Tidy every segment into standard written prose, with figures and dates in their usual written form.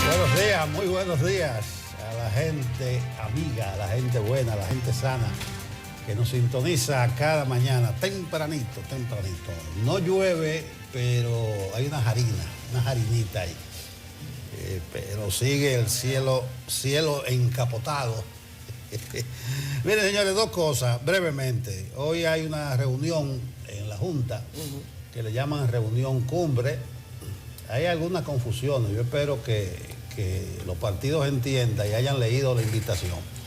Buenos días, muy buenos días a la gente amiga, a la gente buena, a la gente sana que nos sintoniza cada mañana, tempranito. No llueve, pero hay una jarinita ahí. Pero sigue el cielo encapotado. Miren, señores, dos cosas, brevemente. Hoy hay una reunión en la Junta que le llaman reunión cumbre. Hay algunas confusiones. Yo espero que los partidos entiendan y hayan leído la invitación.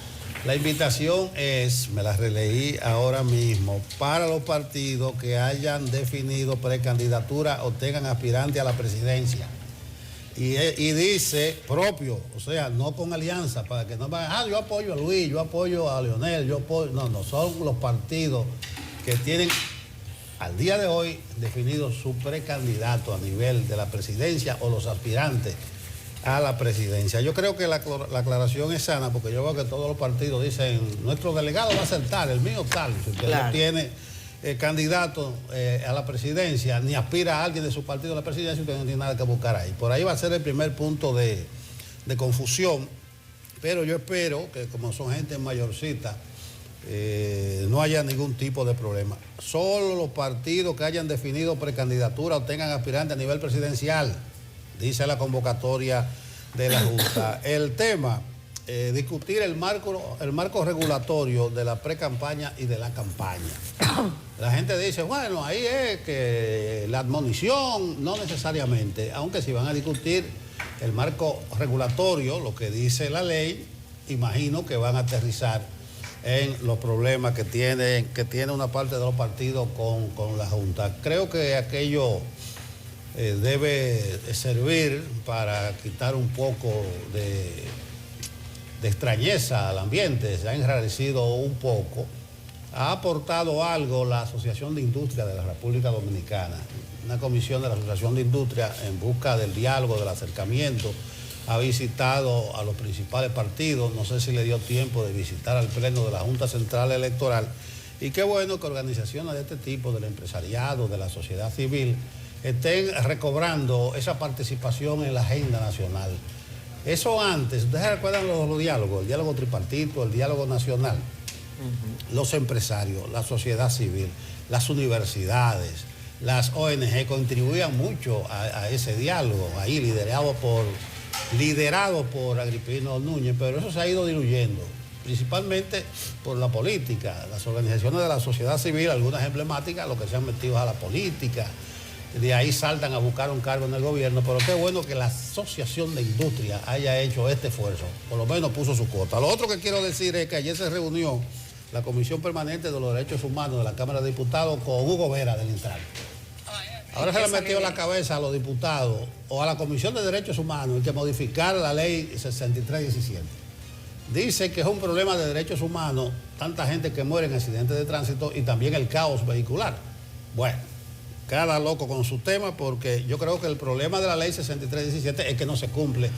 La invitación es, me la releí ahora mismo, para los partidos que hayan definido precandidatura o tengan aspirante a la presidencia. Y dice propio, o sea, no con alianza, para que no vayan, yo apoyo a Luis, yo apoyo a Leonel, yo apoyo... No, son los partidos que tienen al día de hoy definido su precandidato a nivel de la presidencia o los aspirantes a la presidencia. Yo creo que la aclaración es sana, porque yo veo que todos los partidos dicen, nuestro delegado va a ser tal, el mío tal. Si usted no tiene candidato a la presidencia, ni aspira a alguien de su partido a la presidencia, usted no tiene nada que buscar ahí. Por ahí va a ser el primer punto de confusión, pero yo espero que como son gente mayorcita, no haya ningún tipo de problema. Solo los partidos que hayan definido precandidatura o tengan aspirante a nivel presidencial, dice la convocatoria de la Junta. El tema, discutir el marco regulatorio de la pre-campaña y de la campaña. La gente dice, bueno, ahí es que la admonición, no necesariamente, aunque si van a discutir el marco regulatorio, lo que dice la ley, imagino que van a aterrizar en los problemas que tiene una parte de los partidos con la Junta. Creo que aquello debe servir para quitar un poco de extrañeza al ambiente. Se ha enrarecido un poco. Ha aportado algo la Asociación de Industria de la República Dominicana, una comisión de la Asociación de Industria en busca del diálogo, del acercamiento. Ha visitado a los principales partidos, no sé si le dio tiempo de visitar al pleno de la Junta Central Electoral, y qué bueno que organizaciones de este tipo, del empresariado, de la sociedad civil, estén recobrando esa participación en la agenda nacional. Eso antes, ustedes recuerdan los diálogos, el diálogo tripartito, el diálogo nacional, los empresarios, la sociedad civil, las universidades, las ONG contribuían mucho a ese diálogo, ahí liderado por Agripino Núñez, pero eso se ha ido diluyendo, principalmente por la política. Las organizaciones de la sociedad civil, algunas emblemáticas, lo que se han metido a la política, de ahí saltan a buscar un cargo en el gobierno, pero qué bueno que la Asociación de Industria haya hecho este esfuerzo, por lo menos puso su cuota. Lo otro que quiero decir es que ayer se reunió la Comisión Permanente de los Derechos Humanos de la Cámara de Diputados con Hugo Vera del Intran. Ahora se le metió en la cabeza a los diputados o a la Comisión de Derechos Humanos el que modificar la ley 6317. Dice que es un problema de derechos humanos, tanta gente que muere en accidentes de tránsito y también el caos vehicular. Bueno, cada loco con su tema, porque yo creo que el problema de la ley 6317 es que no se cumple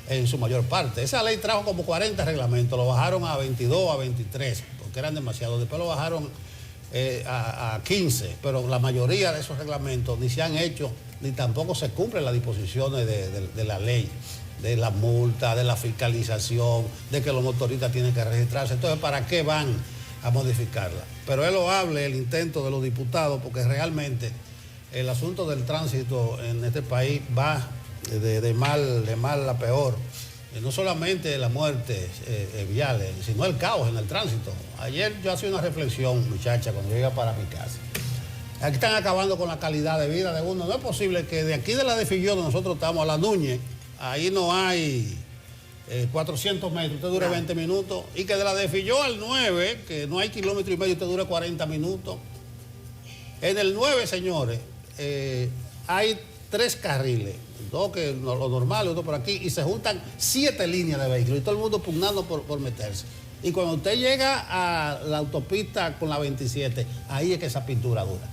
en su mayor parte. Esa ley trajo como 40 reglamentos, lo bajaron a 22, a 23, porque eran demasiados. Después lo bajaron a 15, pero la mayoría de esos reglamentos ni se han hecho, ni tampoco se cumplen las disposiciones de la ley, de la multa, de la fiscalización, de que los motoristas tienen que registrarse. Entonces, ¿para qué van a modificarla? Pero es loable el intento de los diputados, porque realmente el asunto del tránsito en este país va de mal a peor. No solamente las muertes viales, sino el caos en el tránsito. Ayer yo hacía una reflexión, muchacha, cuando yo iba para mi casa. Aquí están acabando con la calidad de vida de uno. No es posible que de aquí de la de Fillón, nosotros estamos a la Núñez, ahí no hay 400 metros, usted dura 20 minutos, y que de la de Fillón al 9, que no hay kilómetro y medio, usted dura 40 minutos. En el 9, señores, hay 3 carriles, 2 que lo normal, otro por aquí, y se juntan 7 líneas de vehículos, y todo el mundo pugnando por meterse. Y cuando usted llega a la autopista con la 27, ahí es que esa pintura dura.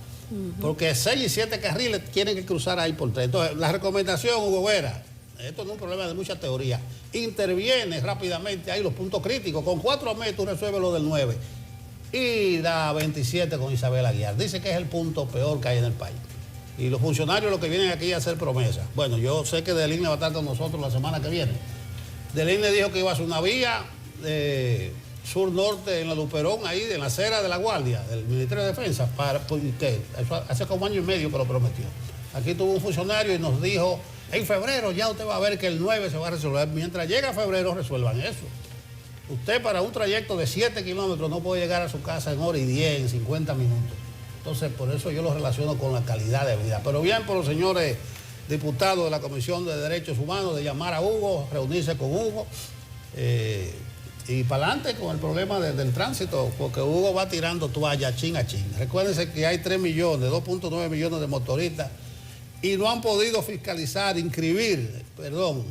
Porque 6 y 7 carriles tienen que cruzar ahí por 3. Entonces, la recomendación, Hugo Vera, esto no es un problema de mucha teoría, interviene rápidamente ahí los puntos críticos. Con 4 metros resuelve lo del 9. Y la 27 con Isabel Aguiar. Dice que es el punto peor que hay en el país. Y los funcionarios lo que vienen aquí a hacer promesas. Bueno, yo sé que Delín va a estar con nosotros la semana que viene. Delín le dijo que iba a hacer una vía sur-norte en la Luperón, ahí en la acera de La Guardia, del Ministerio de Defensa, eso hace como año y medio que lo prometió. Aquí tuvo un funcionario y nos dijo, en febrero ya usted va a ver que el 9 se va a resolver. Mientras llega febrero, resuelvan eso. Usted para un trayecto de 7 kilómetros no puede llegar a su casa en hora y 10, en 50 minutos. Entonces, por eso yo lo relaciono con la calidad de vida. Pero bien por los señores diputados de la Comisión de Derechos Humanos de llamar a Hugo, reunirse con Hugo y para adelante con el problema del tránsito, porque Hugo va tirando toalla chin a chin. Recuérdense que hay 3 millones, 2.9 millones de motoristas y no han podido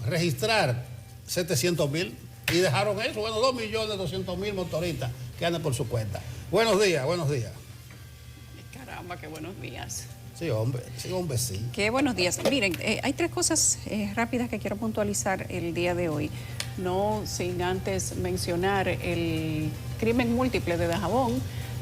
registrar 700,000 y dejaron eso. Bueno, 2.200.000 motoristas que andan por su cuenta. Buenos días, buenos días. Caramba, qué buenos días. Sí, hombre, sí. Qué buenos días. Miren, hay 3 cosas rápidas que quiero puntualizar el día de hoy. No sin antes mencionar el crimen múltiple de Dajabón,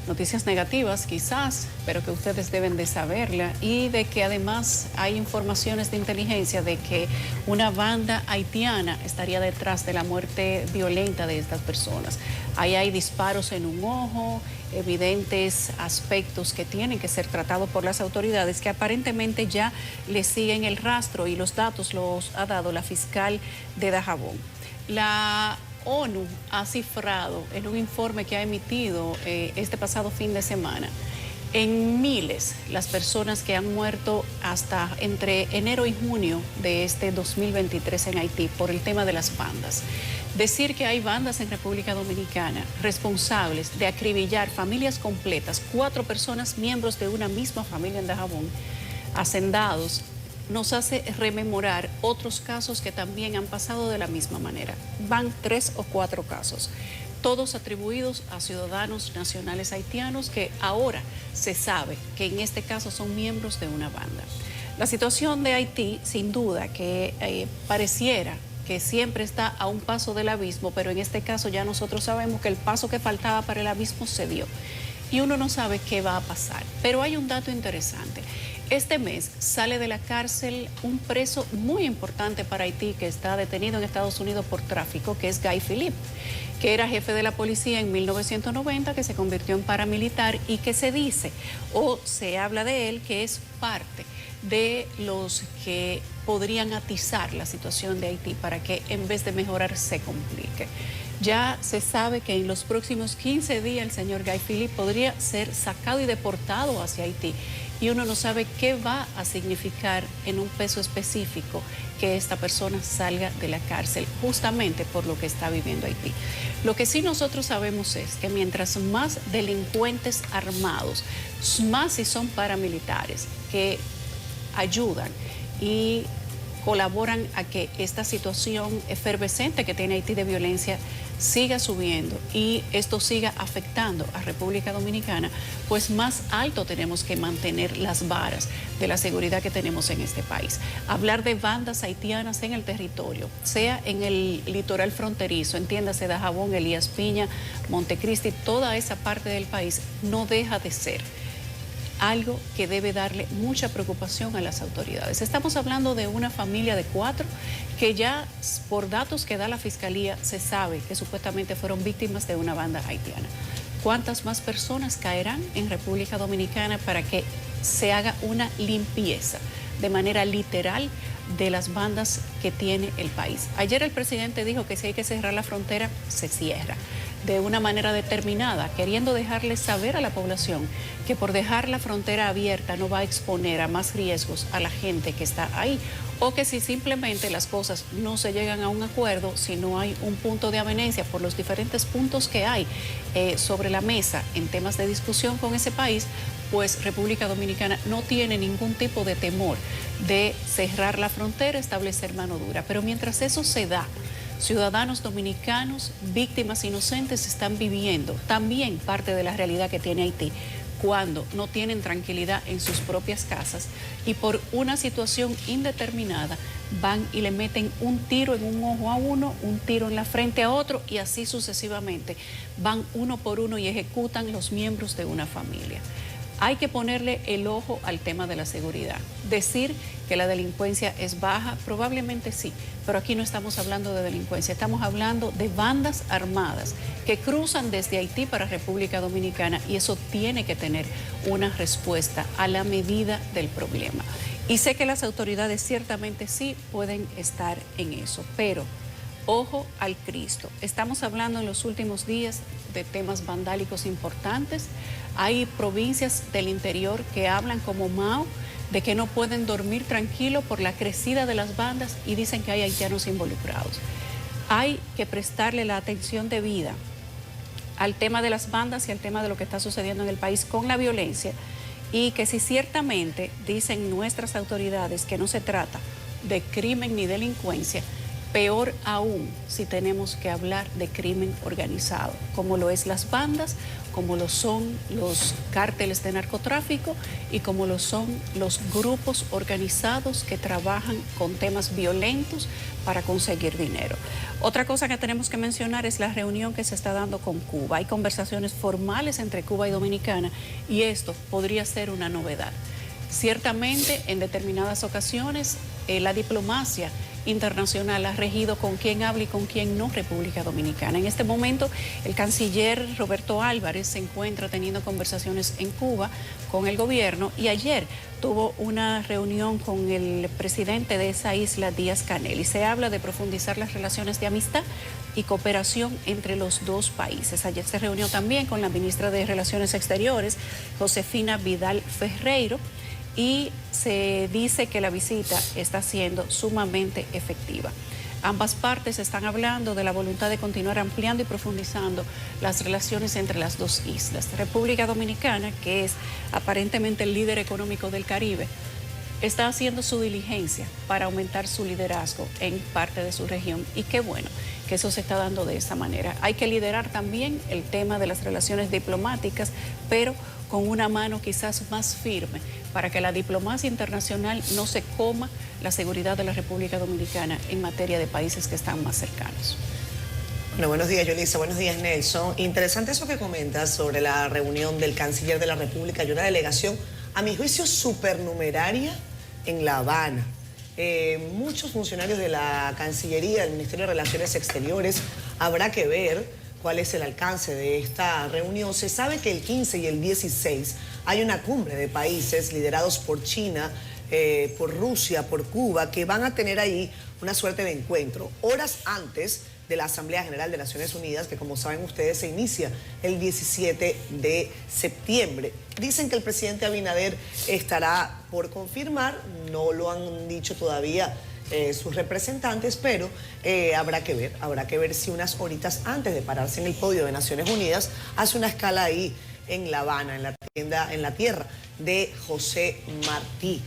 noticias negativas quizás, pero que ustedes deben de saberla, y de que además hay informaciones de inteligencia de que una banda haitiana estaría detrás de la muerte violenta de estas personas. Ahí hay disparos en un ojo, evidentes aspectos que tienen que ser tratados por las autoridades, que aparentemente ya le siguen el rastro y los datos los ha dado la fiscal de Dajabón. La ONU ha cifrado en un informe que ha emitido este pasado fin de semana en miles las personas que han muerto hasta entre enero y junio de este 2023 en Haití por el tema de las bandas. Decir que hay bandas en República Dominicana responsables de acribillar familias completas, 4 personas miembros de una misma familia en Dajabón, hacendados, nos hace rememorar otros casos que también han pasado de la misma manera. Van 3 o 4 casos, todos atribuidos a ciudadanos nacionales haitianos que ahora se sabe que en este caso son miembros de una banda. La situación de Haití, sin duda, que pareciera que siempre está a un paso del abismo, pero en este caso ya nosotros sabemos que el paso que faltaba para el abismo se dio y uno no sabe qué va a pasar. Pero hay un dato interesante. Este mes sale de la cárcel un preso muy importante para Haití que está detenido en Estados Unidos por tráfico, que es Guy Philippe, que era jefe de la policía en 1990, que se convirtió en paramilitar y que se dice o se habla de él que es parte de los que podrían atizar la situación de Haití para que en vez de mejorar se complique. Ya se sabe que en los próximos 15 días el señor Guy Philippe podría ser sacado y deportado hacia Haití. Y uno no sabe qué va a significar en un peso específico que esta persona salga de la cárcel, justamente por lo que está viviendo Haití. Lo que sí nosotros sabemos es que mientras más delincuentes armados, más si son paramilitares, que ayudan y colaboran a que esta situación efervescente que tiene Haití de violencia siga subiendo y esto siga afectando a República Dominicana, pues más alto tenemos que mantener las varas de la seguridad que tenemos en este país. Hablar de bandas haitianas en el territorio, sea en el litoral fronterizo, entiéndase Dajabón, Elías Piña, Montecristi, toda esa parte del país, no deja de ser algo que debe darle mucha preocupación a las autoridades. Estamos hablando de una familia de 4 que ya por datos que da la Fiscalía se sabe que supuestamente fueron víctimas de una banda haitiana. ¿Cuántas más personas caerán en República Dominicana para que se haga una limpieza de manera literal de las bandas que tiene el país? Ayer el presidente dijo que si hay que cerrar la frontera, se cierra de una manera determinada, queriendo dejarle saber a la población que por dejar la frontera abierta no va a exponer a más riesgos a la gente que está ahí, o que si simplemente las cosas no se llegan a un acuerdo, si no hay un punto de avenencia por los diferentes puntos que hay sobre la mesa en temas de discusión con ese país, pues República Dominicana no tiene ningún tipo de temor de cerrar la frontera, establecer mano dura. Pero mientras eso se da, ciudadanos dominicanos, víctimas inocentes, están viviendo también parte de la realidad que tiene Haití cuando no tienen tranquilidad en sus propias casas y por una situación indeterminada van y le meten un tiro en un ojo a uno, un tiro en la frente a otro y así sucesivamente van uno por uno y ejecutan los miembros de una familia. Hay que ponerle el ojo al tema de la seguridad. Decir que la delincuencia es baja, probablemente sí, pero aquí no estamos hablando de delincuencia, estamos hablando de bandas armadas que cruzan desde Haití para República Dominicana y eso tiene que tener una respuesta a la medida del problema. Y sé que las autoridades ciertamente sí pueden estar en eso, pero ojo al Cristo. Estamos hablando en los últimos días de temas vandálicos importantes. Hay provincias del interior que hablan como Mao de que no pueden dormir tranquilo por la crecida de las bandas y dicen que hay haitianos involucrados. Hay que prestarle la atención debida al tema de las bandas y al tema de lo que está sucediendo en el país con la violencia y que si ciertamente dicen nuestras autoridades que no se trata de crimen ni delincuencia, peor aún si tenemos que hablar de crimen organizado, como lo es las bandas, como lo son los cárteles de narcotráfico y como lo son los grupos organizados que trabajan con temas violentos para conseguir dinero. Otra cosa que tenemos que mencionar es la reunión que se está dando con Cuba. Hay conversaciones formales entre Cuba y Dominicana y esto podría ser una novedad. Ciertamente, en determinadas ocasiones, la diplomacia internacional ha regido con quién habla y con quién no República Dominicana. En este momento, el canciller Roberto Álvarez se encuentra teniendo conversaciones en Cuba con el gobierno y ayer tuvo una reunión con el presidente de esa isla, Díaz-Canel, y se habla de profundizar las relaciones de amistad y cooperación entre los dos países. Ayer se reunió también con la ministra de Relaciones Exteriores, Josefina Vidal Ferreiro, y se dice que la visita está siendo sumamente efectiva. Ambas partes están hablando de la voluntad de continuar ampliando y profundizando las relaciones entre las dos islas. República Dominicana, que es aparentemente el líder económico del Caribe, está haciendo su diligencia para aumentar su liderazgo en parte de su región y qué bueno que eso se está dando de esa manera. Hay que liderar también el tema de las relaciones diplomáticas, pero con una mano quizás más firme para que la diplomacia internacional no se coma la seguridad de la República Dominicana en materia de países que están más cercanos. Bueno, buenos días, Yolisa. Buenos días, Nelson. Interesante eso que comentas sobre la reunión del canciller de la República y una delegación, a mi juicio, supernumeraria en La Habana. Muchos funcionarios de la Cancillería, del Ministerio de Relaciones Exteriores, habrá que ver cuál es el alcance de esta reunión. Se sabe que el 15 y el 16 hay una cumbre de países liderados por China, por Rusia, por Cuba, que van a tener ahí una suerte de encuentro. Horas antes de la Asamblea General de Naciones Unidas, que como saben ustedes se inicia el 17 de septiembre. Dicen que el presidente Abinader estará por confirmar, no lo han dicho todavía sus representantes, pero habrá que ver si unas horitas antes de pararse en el podio de Naciones Unidas hace una escala ahí en La Habana, en la tierra de José Martí.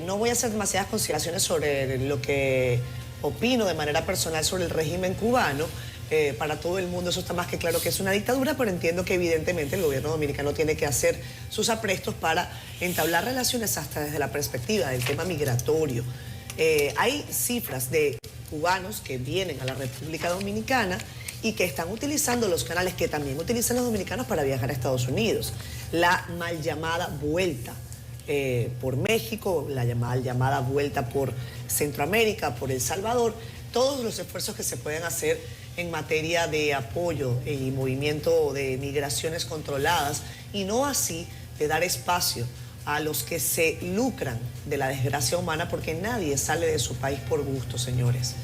No voy a hacer demasiadas consideraciones sobre lo que opino de manera personal sobre el régimen cubano. Para todo el mundo eso está más que claro que es una dictadura, pero entiendo que evidentemente el gobierno dominicano tiene que hacer sus aprestos para entablar relaciones hasta desde la perspectiva del tema migratorio. Hay cifras de cubanos que vienen a la República Dominicana y que están utilizando los canales que también utilizan los dominicanos para viajar a Estados Unidos. La mal llamada vuelta por México, la mal llamada vuelta por Centroamérica, por El Salvador, todos los esfuerzos que se pueden hacer en materia de apoyo y movimiento de migraciones controladas y no así de dar espacio a los que se lucran de la desgracia humana, porque nadie sale de su país por gusto, señores.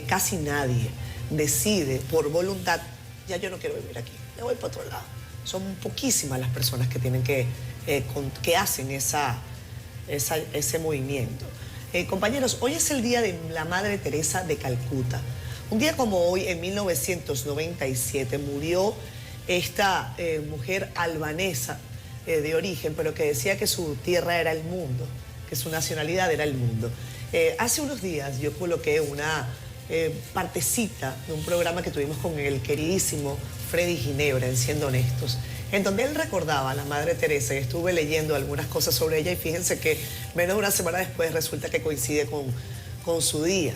Casi nadie decide por voluntad, ya yo no quiero vivir aquí, me voy para otro lado. Son poquísimas las personas que tienen que hacen ese movimiento. Compañeros, hoy es el día de la Madre Teresa de Calcuta. Un día como hoy, en 1997, murió esta mujer albanesa de origen, pero que decía que su tierra era el mundo, que su nacionalidad era el mundo. Hace unos días yo coloqué una partecita de un programa que tuvimos con el queridísimo Freddy Ginebra, en Siendo Honestos, en donde él recordaba a la Madre Teresa y estuve leyendo algunas cosas sobre ella y fíjense que menos de una semana después resulta que coincide con su día.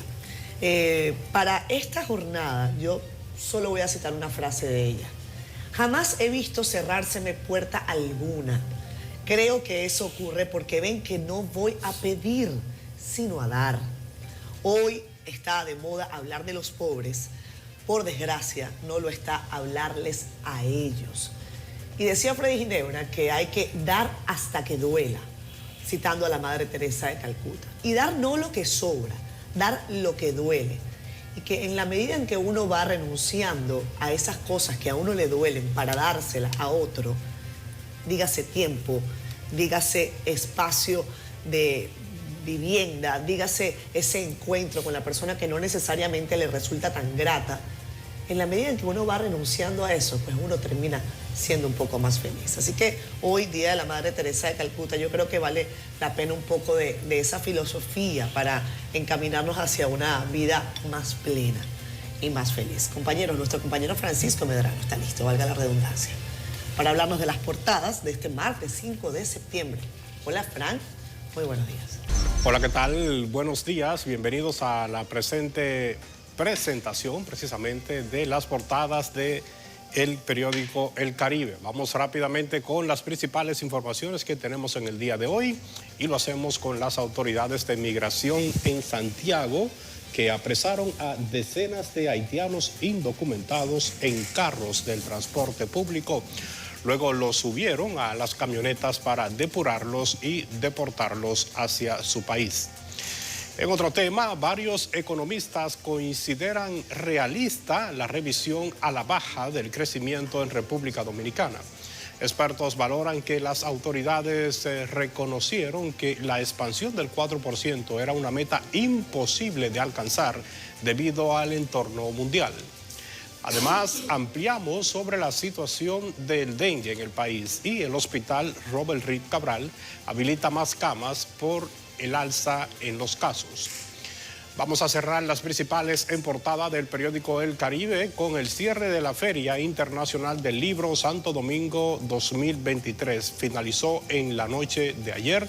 Para esta jornada yo solo voy a citar una frase de ella. Jamás he visto cerrárseme puerta alguna. Creo que eso ocurre porque ven que no voy a pedir, sino a dar. Hoy está de moda hablar de los pobres. Por desgracia, no lo está hablarles a ellos. Y decía Freddy Ginebra que hay que dar hasta que duela, citando a la Madre Teresa de Calcuta. Y dar no lo que sobra, dar lo que duele. Y que en la medida en que uno va renunciando a esas cosas que a uno le duelen para dárselas a otro, dígase tiempo, dígase espacio de vivienda, dígase ese encuentro con la persona que no necesariamente le resulta tan grata, en la medida en que uno va renunciando a eso, pues uno termina siendo un poco más feliz. Así que hoy, Día de la Madre Teresa de Calcuta, yo creo que vale la pena un poco de esa filosofía para encaminarnos hacia una vida más plena y más feliz. Compañeros, nuestro compañero Francisco Medrano está listo, valga la redundancia, para hablarnos de las portadas de este martes 5 de septiembre. Hola, Frank. Muy buenos días. Hola, ¿qué tal? Buenos días. Bienvenidos a la presentación precisamente de las portadas de el periódico El Caribe. Vamos rápidamente con las principales informaciones que tenemos en el día de hoy y lo hacemos con las autoridades de migración en Santiago, que apresaron a decenas de haitianos indocumentados en carros del transporte público. Luego los subieron a las camionetas para depurarlos y deportarlos hacia su país. En otro tema, varios economistas consideran realista la revisión a la baja del crecimiento en República Dominicana. Expertos valoran que las autoridades reconocieron que la expansión del 4% era una meta imposible de alcanzar debido al entorno mundial. Además, ampliamos sobre la situación del dengue en el país y el hospital Robert Reed Cabral habilita más camas por el alza en los casos. Vamos a cerrar las principales en portada del periódico El Caribe con el cierre de la Feria Internacional del Libro Santo Domingo 2023. Finalizó en la noche de ayer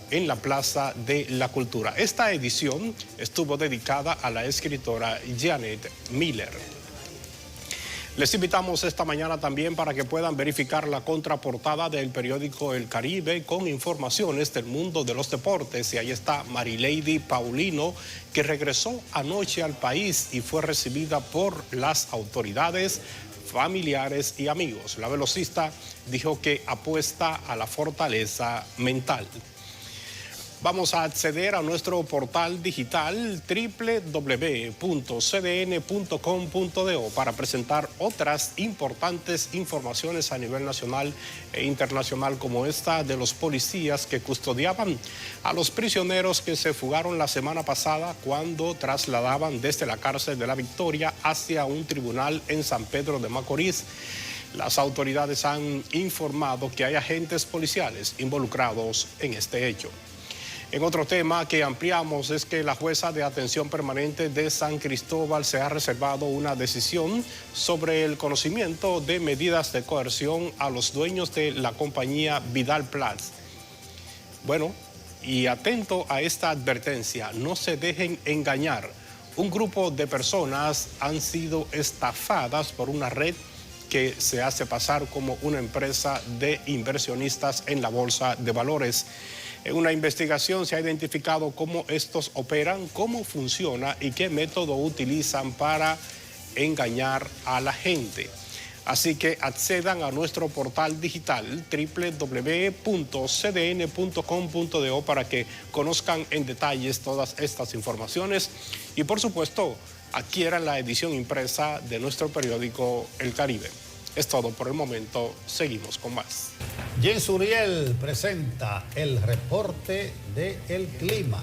en la Plaza de la Cultura. Esta edición estuvo dedicada a la escritora Janet Miller. Les invitamos esta mañana también para que puedan verificar la contraportada del periódico El Caribe con informaciones del mundo de los deportes. Y ahí está Marilady Paulino, que regresó anoche al país y fue recibida por las autoridades, familiares y amigos. La velocista dijo que apuesta a la fortaleza mental. Vamos a acceder a nuestro portal digital www.cdn.com.do para presentar otras importantes informaciones a nivel nacional e internacional, como esta de los policías que custodiaban a los prisioneros que se fugaron la semana pasada cuando trasladaban desde la cárcel de La Victoria hacia un tribunal en San Pedro de Macorís. Las autoridades han informado que hay agentes policiales involucrados en este hecho. En otro tema que ampliamos es que la jueza de atención permanente de San Cristóbal se ha reservado una decisión sobre el conocimiento de medidas de coerción a los dueños de la compañía Vidal Platz. Bueno, y atento a esta advertencia, no se dejen engañar. Un grupo de personas han sido estafadas por una red que se hace pasar como una empresa de inversionistas en la bolsa de valores. En una investigación se ha identificado cómo estos operan, cómo funciona y qué método utilizan para engañar a la gente. Así que accedan a nuestro portal digital www.cdn.com.do para que conozcan en detalles todas estas informaciones y, por supuesto, adquieran la edición impresa de nuestro periódico El Caribe. Es todo por el momento, seguimos con más. Jens Uriel presenta el reporte del clima.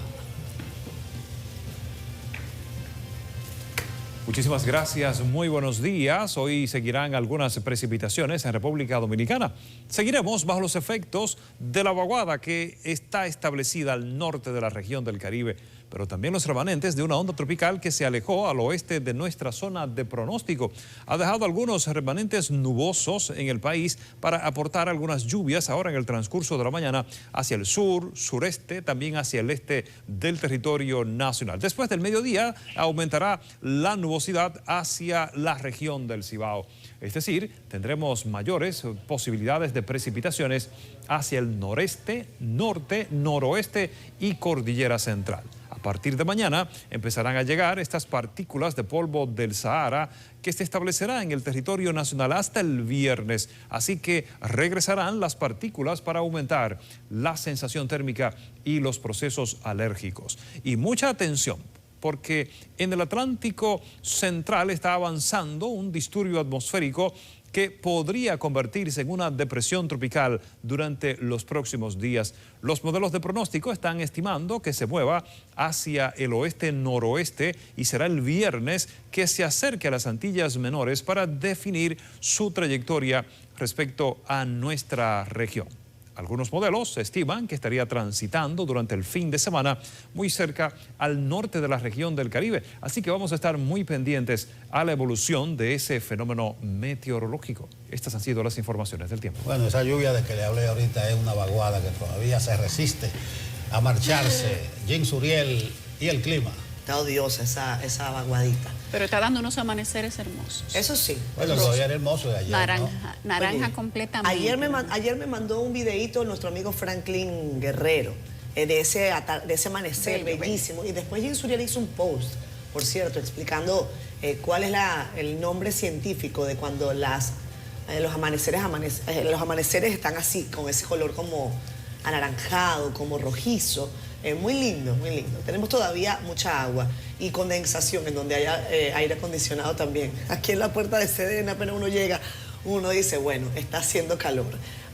Muchísimas gracias, muy buenos días. Hoy seguirán algunas precipitaciones en República Dominicana. Seguiremos bajo los efectos de la vaguada que está establecida al norte de la región del Caribe, pero también los remanentes de una onda tropical que se alejó al oeste de nuestra zona de pronóstico. Ha dejado algunos remanentes nubosos en el país para aportar algunas lluvias ahora en el transcurso de la mañana hacia el sur, sureste, también hacia el este del territorio nacional. Después del mediodía aumentará la nubosidad hacia la región del Cibao. Es decir, tendremos mayores posibilidades de precipitaciones hacia el noreste, norte, noroeste y cordillera central. A partir de mañana empezarán a llegar estas partículas de polvo del Sahara que se establecerá en el territorio nacional hasta el viernes. Así que regresarán las partículas para aumentar la sensación térmica y los procesos alérgicos. Y mucha atención, porque en el Atlántico Central está avanzando un disturbio atmosférico que podría convertirse en una depresión tropical durante los próximos días. Los modelos de pronóstico están estimando que se mueva hacia el oeste-noroeste y será el viernes que se acerque a las Antillas Menores para definir su trayectoria respecto a nuestra región. Algunos modelos estiman que estaría transitando durante el fin de semana muy cerca al norte de la región del Caribe. Así que vamos a estar muy pendientes a la evolución de ese fenómeno meteorológico. Estas han sido las informaciones del tiempo. Bueno, esa lluvia de que le hablé ahorita es una vaguada que todavía se resiste a marcharse. Jim Suriel y el clima. Está odiosa esa vaguadita. Pero está dando unos amaneceres hermosos. Eso sí. Bueno, todavía era hermoso de ayer, Naranja Oye, completamente. Ayer me mandó un videíto nuestro amigo Franklin Guerrero de ese amanecer bellísimo. Y después Jim Suriel hizo un post, por cierto, explicando cuál es el nombre científico de cuando los amaneceres están así, con ese color como anaranjado, como rojizo. Muy lindo, muy lindo. Tenemos todavía mucha agua y condensación en donde haya aire acondicionado también. Aquí en la puerta de Sedena, apenas uno llega, uno dice, bueno, está haciendo calor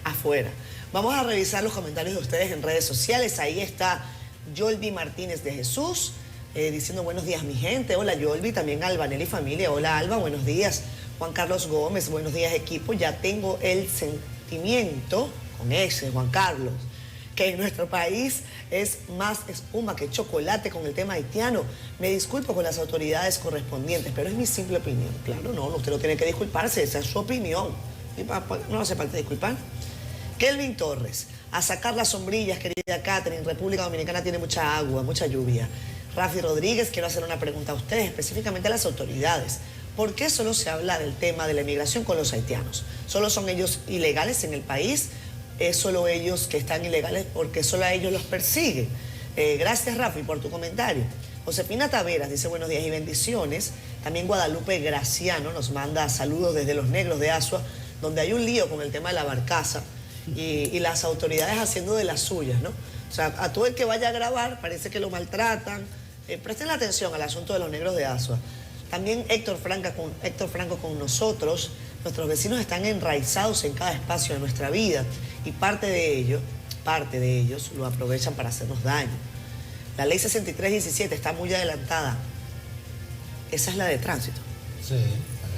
afuera. Vamos a revisar los comentarios de ustedes en redes sociales. Ahí está Yolvi Martínez de Jesús diciendo buenos días mi gente. Hola Yolvi, también Albanelli familia. Hola Alba, buenos días. Juan Carlos Gómez, buenos días equipo. Ya tengo el sentimiento, con ese Juan Carlos, que en nuestro país es más espuma que chocolate con el tema haitiano. Me disculpo con las autoridades correspondientes, pero es mi simple opinión. Claro, no, usted no tiene que disculparse, esa es su opinión. No hace falta disculpar. Kelvin Torres, a sacar las sombrillas, querida Catherine. República Dominicana tiene mucha agua, mucha lluvia. Rafi Rodríguez, quiero hacer una pregunta a ustedes, específicamente a las autoridades. ¿Por qué solo se habla del tema de la inmigración con los haitianos? ¿Solo son ellos ilegales en el país? ¿Es solo ellos que están ilegales porque solo a ellos los persiguen? Gracias, Rafi, por tu comentario. Josefina Taveras dice buenos días y bendiciones. También Guadalupe Graciano nos manda saludos desde Los Negros de Asua, donde hay un lío con el tema de la barcaza y las autoridades haciendo de las suyas, ¿no? O sea, a todo el que vaya a grabar parece que lo maltratan. Presten la atención al asunto de Los Negros de Asua. También Héctor Franco con nosotros. Nuestros vecinos están enraizados en cada espacio de nuestra vida y parte de ellos lo aprovechan para hacernos daño. La ley 6317 está muy adelantada. Esa es la de tránsito. Sí,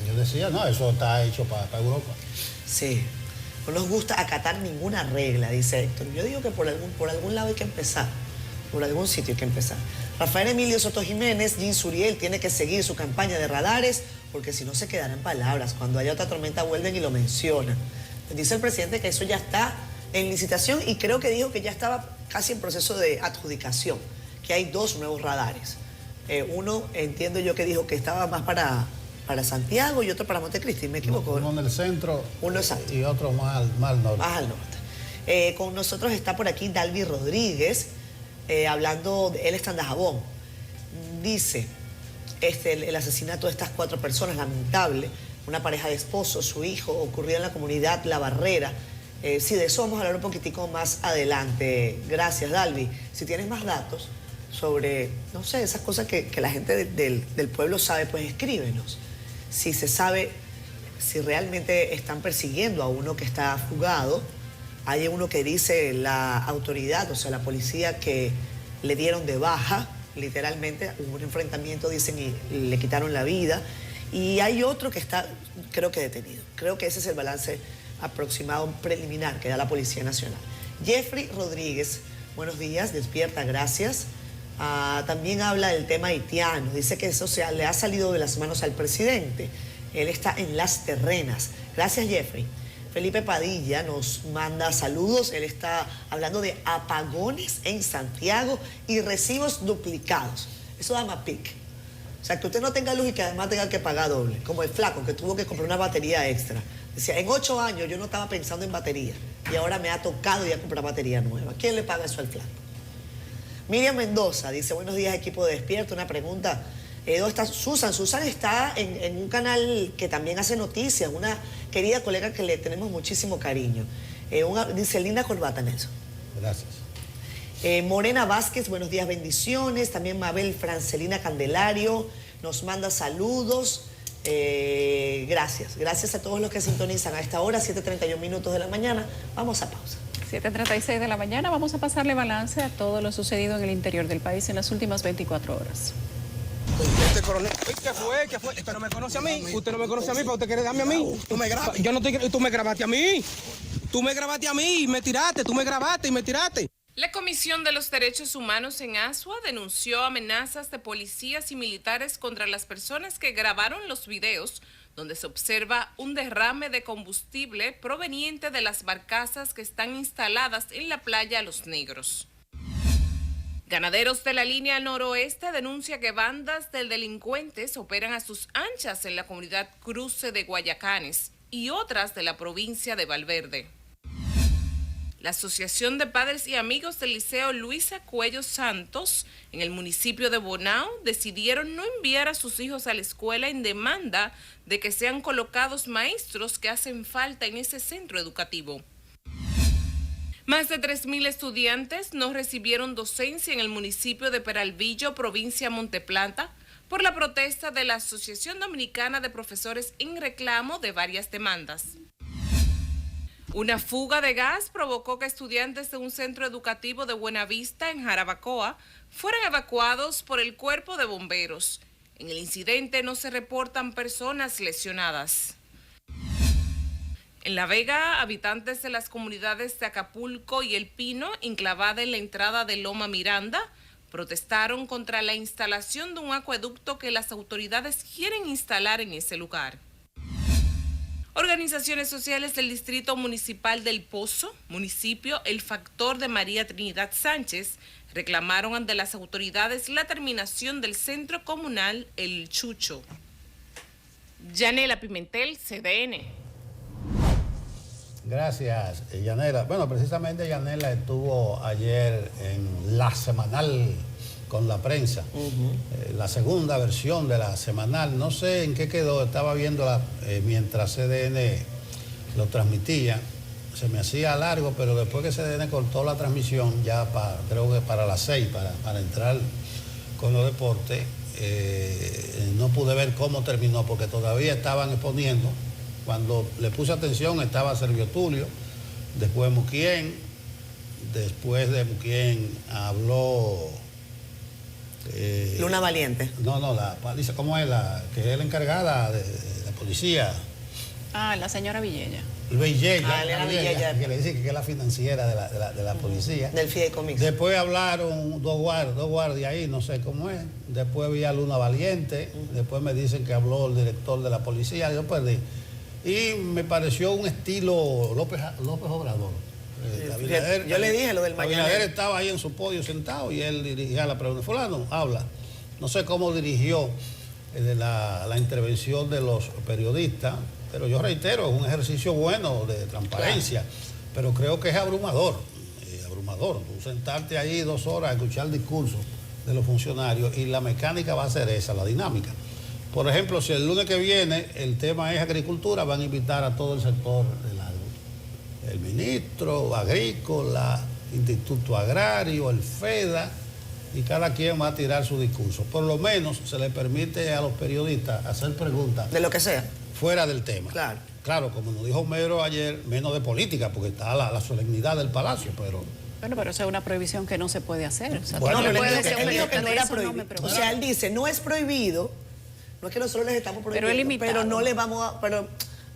yo decía, no, eso está hecho para Europa. Sí, no nos gusta acatar ninguna regla, dice Héctor. Yo digo que por algún lado hay que empezar, por algún sitio hay que empezar. Rafael Emilio Soto Jiménez, Jim Suriel tiene que seguir su campaña de radares porque si no se quedarán palabras. Cuando haya otra tormenta vuelven y lo mencionan. Dice el presidente que eso ya está en licitación y creo que dijo que ya estaba casi en proceso de adjudicación, que hay 2 nuevos radares. Uno, entiendo yo que dijo que estaba más para Santiago y otro para Montecristi, ¿me equivoco? Uno en el centro Uno exacto. Y otro más al norte. Más al norte. Con nosotros está por aquí Dalvi Rodríguez, hablando, él está en Dajabón. Dice, el asesinato de estas 4 personas, lamentable, una pareja de esposos, su hijo, ocurrió en la comunidad La Barrera. Sí, de eso vamos a hablar un poquitico más adelante. Gracias, Dalvi. Si tienes más datos sobre, no sé, esas cosas que la gente del pueblo sabe, pues escríbenos. Si se sabe, si realmente están persiguiendo a uno que está fugado. Hay uno que dice la autoridad, o sea, la policía, que le dieron de baja, literalmente, hubo un enfrentamiento, dicen, y le quitaron la vida. Y hay otro que está, creo que detenido. Creo que ese es el balance aproximado preliminar que da la Policía Nacional. Jeffrey Rodríguez, buenos días, despierta, gracias. También habla del tema haitiano. Dice que eso le ha salido de las manos al presidente. Él está en las terrenas. Gracias, Jeffrey. Felipe Padilla nos manda saludos. Él está hablando de apagones en Santiago y recibos duplicados. Eso da más pique. O sea, que usted no tenga luz y que además tenga que pagar doble. Como el flaco que tuvo que comprar una batería extra. Decía, en 8 años yo no estaba pensando en batería y ahora me ha tocado ya comprar batería nueva. ¿Quién le paga eso al flaco? Miriam Mendoza dice, buenos días, equipo de Despierto. Una pregunta, ¿dónde está Susan? Susan está en un canal que también hace noticias, una querida colega que le tenemos muchísimo cariño. Dice, linda corbata, Nelson. Gracias. Morena Vázquez, buenos días, bendiciones. También Mabel Francelina Candelario nos manda saludos. Gracias. Gracias a todos los que sintonizan a esta hora, 7:31 minutos de la mañana. Vamos a pausa. 7:36 de la mañana, vamos a pasarle balance a todo lo sucedido en el interior del país en las últimas 24 horas. Este coronel, ¿qué fue? ¿Qué fue? Usted no me conoce a mí. Usted no me conoce a mí, pero usted quiere darme a mí. Tú me grabas. Yo no te, tú me grabaste a mí. Tú me grabaste a mí y me tiraste. Tú me grabaste y me tiraste. La Comisión de los Derechos Humanos en Asua denunció amenazas de policías y militares contra las personas que grabaron los videos donde se observa un derrame de combustible proveniente de las barcazas que están instaladas en la playa Los Negros. Ganaderos de la línea noroeste denuncia que bandas de delincuentes operan a sus anchas en la comunidad Cruce de Guayacanes y otras de la provincia de Valverde. La Asociación de Padres y Amigos del Liceo Luisa Cuello Santos en el municipio de Bonao decidieron no enviar a sus hijos a la escuela en demanda de que sean colocados maestros que hacen falta en ese centro educativo. Más de 3.000 estudiantes no recibieron docencia en el municipio de Peralvillo, provincia de Monteplata, por la protesta de la Asociación Dominicana de Profesores en reclamo de varias demandas. Una fuga de gas provocó que estudiantes de un centro educativo de Buenavista, en Jarabacoa, fueran evacuados por el cuerpo de bomberos. En el incidente no se reportan personas lesionadas. En La Vega, habitantes de las comunidades de Acapulco y El Pino, enclavada en la entrada de Loma Miranda, protestaron contra la instalación de un acueducto que las autoridades quieren instalar en ese lugar. Organizaciones sociales del Distrito Municipal del Pozo, municipio El Factor de María Trinidad Sánchez, reclamaron ante las autoridades la terminación del centro comunal El Chucho. Yanela Pimentel, CDN. Gracias, Yanela. Bueno, precisamente Yanela estuvo ayer en La Semanal con la prensa, la segunda versión de La Semanal. No sé en qué quedó, estaba viéndola mientras CDN lo transmitía. Se me hacía largo, pero después que CDN cortó la transmisión, ya creo que para las 6, para entrar con los deportes, no pude ver cómo terminó, porque todavía estaban exponiendo. Cuando le puse atención estaba Servio Tulio, después Muquien, después de Muquien habló... Luna Valiente. No, dice, ¿cómo es que es la encargada de la policía? La señora Villella. Villella. Que le dice que es la financiera de la policía. Del fideicomiso. Después hablaron dos guardias ahí, no sé cómo es. Después vi a Luna Valiente. Después me dicen que habló el director de la policía. Yo perdí. Y me pareció un estilo López Obrador. Yo le dije lo del mañanero. Abinader estaba ahí en su podio sentado y él dirigía la pregunta. Fulano, habla. No sé cómo dirigió la intervención de los periodistas, pero yo reitero, es un ejercicio bueno de transparencia, claro. Pero creo que es abrumador. Tú sentarte ahí 2 horas a escuchar el discurso de los funcionarios y la mecánica va a ser esa, la dinámica. Por ejemplo, si el lunes que viene el tema es agricultura, van a invitar a todo el sector del agro. El ministro agrícola, Instituto Agrario, el FEDA, y cada quien va a tirar su discurso. Por lo menos se le permite a los periodistas hacer preguntas. De lo que sea. Fuera del tema. Claro. Claro, como nos dijo Homero ayer, menos de política, porque está la solemnidad del palacio, pero... Bueno, pero eso es una prohibición que no se puede hacer. O sea, bueno, no él puede dijo ser que no era prohibido. No o sea, él dice, no es prohibido, no es que nosotros les estamos prohibiendo, pero es limitado. pero no le vamos a... Pero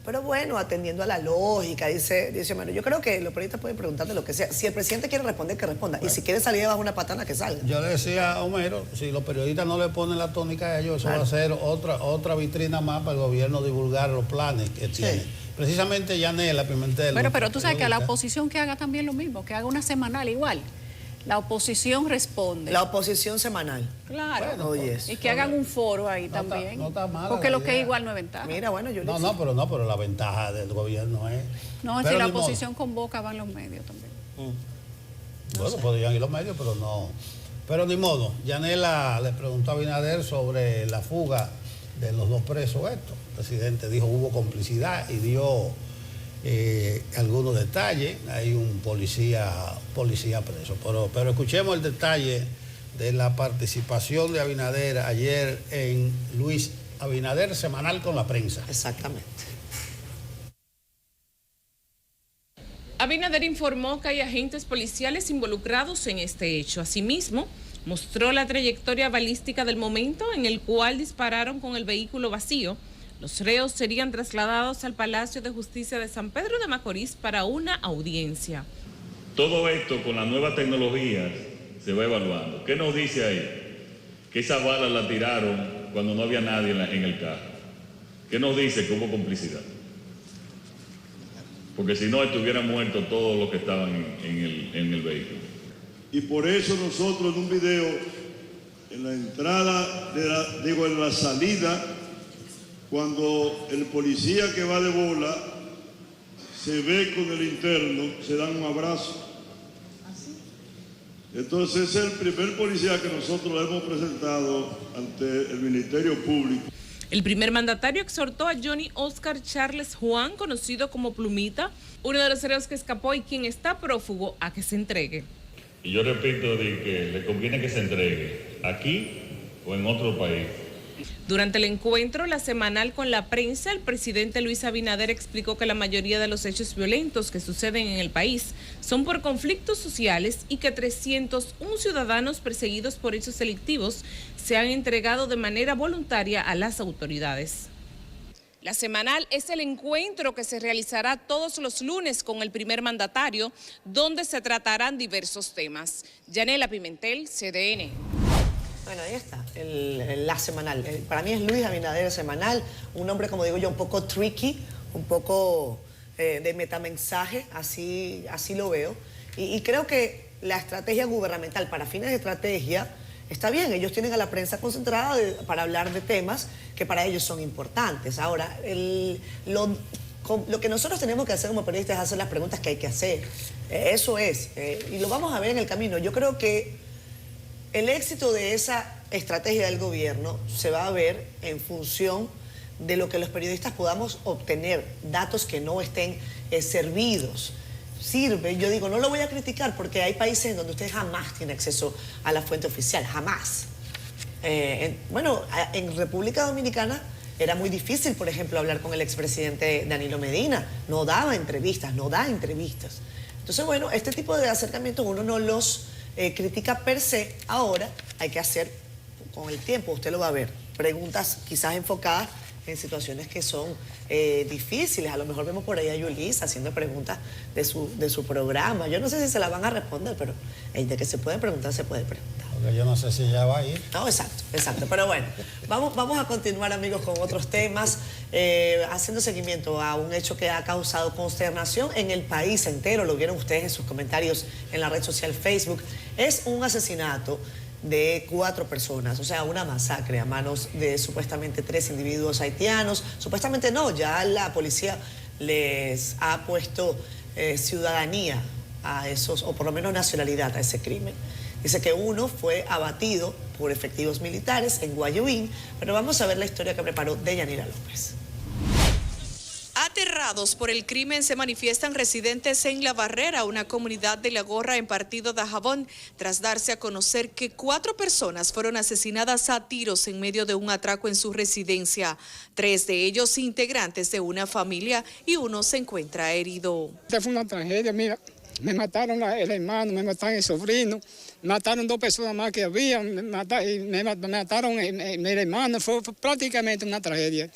Pero bueno, atendiendo a la lógica, dice bueno, yo creo que los periodistas pueden preguntarle lo que sea. Si el presidente quiere responder, que responda. Y si quiere salir debajo de una patana, que salga. Yo le decía a Homero, si los periodistas no le ponen la tónica a ellos, eso va a ser otra vitrina más para el gobierno divulgar los planes que tiene. Precisamente Yanela Pimentel. Pero tú sabes que a la oposición que haga también lo mismo, que haga una semanal igual. La oposición responde. La oposición semanal. Claro. Bueno, oye, y que hagan un foro ahí también. No está mal. Porque lo que es igual no es ventaja. Mira, bueno, yo pero la ventaja del gobierno es... No, si la oposición convoca, van los medios también. Bueno, podrían ir los medios, pero no. Pero ni modo. Yanela le preguntó a Abinader sobre la fuga de los 2 presos estos. El presidente dijo hubo complicidad y dio algunos detalles. Hay un policía preso. Pero escuchemos el detalle de la participación de Abinader ayer en Luis Abinader Semanal con la Prensa. Exactamente. Abinader informó que hay agentes policiales involucrados en este hecho. Asimismo, mostró la trayectoria balística del momento en el cual dispararon con el vehículo vacío. Los reos serían trasladados al Palacio de Justicia de San Pedro de Macorís para una audiencia. Todo esto con la nueva tecnología se va evaluando. ¿Qué nos dice ahí? Que esas balas la tiraron cuando no había nadie en el carro. ¿Qué nos dice? Que hubo complicidad. Porque si no, estuvieran muertos todos los que estaban en el vehículo. Y por eso nosotros en un video, en la entrada, en la salida, cuando el policía que va de bola se ve con el interno, se dan un abrazo. Entonces es el primer policía que nosotros le hemos presentado ante el Ministerio Público. El primer mandatario exhortó a Johnny Oscar Charles Juan, conocido como Plumita, uno de los reos que escapó y quien está prófugo, a que se entregue. Y yo repito de que le conviene que se entregue aquí o en otro país. Durante el encuentro, la semanal con la prensa, el presidente Luis Abinader explicó que la mayoría de los hechos violentos que suceden en el país son por conflictos sociales y que 301 ciudadanos perseguidos por hechos delictivos se han entregado de manera voluntaria a las autoridades. La semanal es el encuentro que se realizará todos los lunes con el primer mandatario, donde se tratarán diversos temas. Yanela Pimentel, CDN. Bueno, ahí está, la semanal. Para mí es Luis Abinader Semanal, un hombre, como digo yo, un poco tricky, un poco de metamensaje, así lo veo. Y creo que la estrategia gubernamental, para fines de estrategia, está bien. Ellos tienen a la prensa concentrada para hablar de temas que para ellos son importantes. Ahora, lo que nosotros tenemos que hacer como periodistas es hacer las preguntas que hay que hacer. Eso es, y lo vamos a ver en el camino. Yo creo que el éxito de esa estrategia del gobierno se va a ver en función de lo que los periodistas podamos obtener, datos que no estén servidos. Sirve, yo digo, no lo voy a criticar porque hay países en donde usted jamás tiene acceso a la fuente oficial, jamás. En República Dominicana era muy difícil, por ejemplo, hablar con el expresidente Danilo Medina, no daba entrevistas, no da entrevistas. Entonces, bueno, este tipo de acercamientos uno no los critica per se. Ahora hay que hacer, con el tiempo, usted lo va a ver, preguntas quizás enfocadas en situaciones que son difíciles. A lo mejor vemos por ahí a Yulisa haciendo preguntas de su programa. Yo no sé si se la van a responder, pero de que se puede preguntar, se puede preguntar. Porque yo no sé si ella va a ir. No, exacto. Pero bueno, vamos a continuar, amigos, con otros temas, haciendo seguimiento a un hecho que ha causado consternación en el país entero. Lo vieron ustedes en sus comentarios en la red social Facebook. Es un asesinato de 4 personas, o sea, una masacre a manos de supuestamente 3 individuos haitianos. Supuestamente no, ya la policía les ha puesto ciudadanía a esos, o por lo menos nacionalidad a ese crimen. Dice que uno fue abatido por efectivos militares en Guayuín, pero vamos a ver la historia que preparó Deyanira López. Aterrados por el crimen se manifiestan residentes en La Barrera, una comunidad de La Gorra en Partido Dajabón, tras darse a conocer que 4 personas fueron asesinadas a tiros en medio de un atraco en su residencia. 3 de ellos integrantes de una familia y uno se encuentra herido. Esta fue una tragedia, mira, me mataron el hermano, me mataron el sobrino, mataron 2 personas más que había, me mataron el hermano, fue prácticamente una tragedia.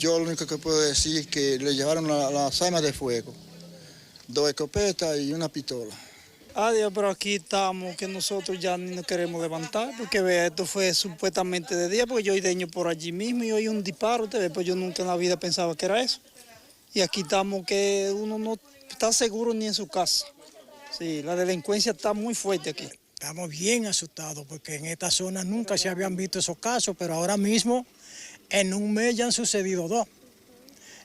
Yo lo único que puedo decir es que le llevaron las armas de fuego, 2 escopetas y una pistola. Adiós, pero aquí estamos, que nosotros ya ni nos queremos levantar, porque vea, esto fue supuestamente de día, porque yo deño por allí mismo y oí un disparo, pues yo nunca en la vida pensaba que era eso. Y aquí estamos que uno no está seguro ni en su casa. Sí, la delincuencia está muy fuerte aquí. Estamos bien asustados, porque en esta zona nunca se habían visto esos casos, pero ahora mismo en un mes ya han sucedido 2.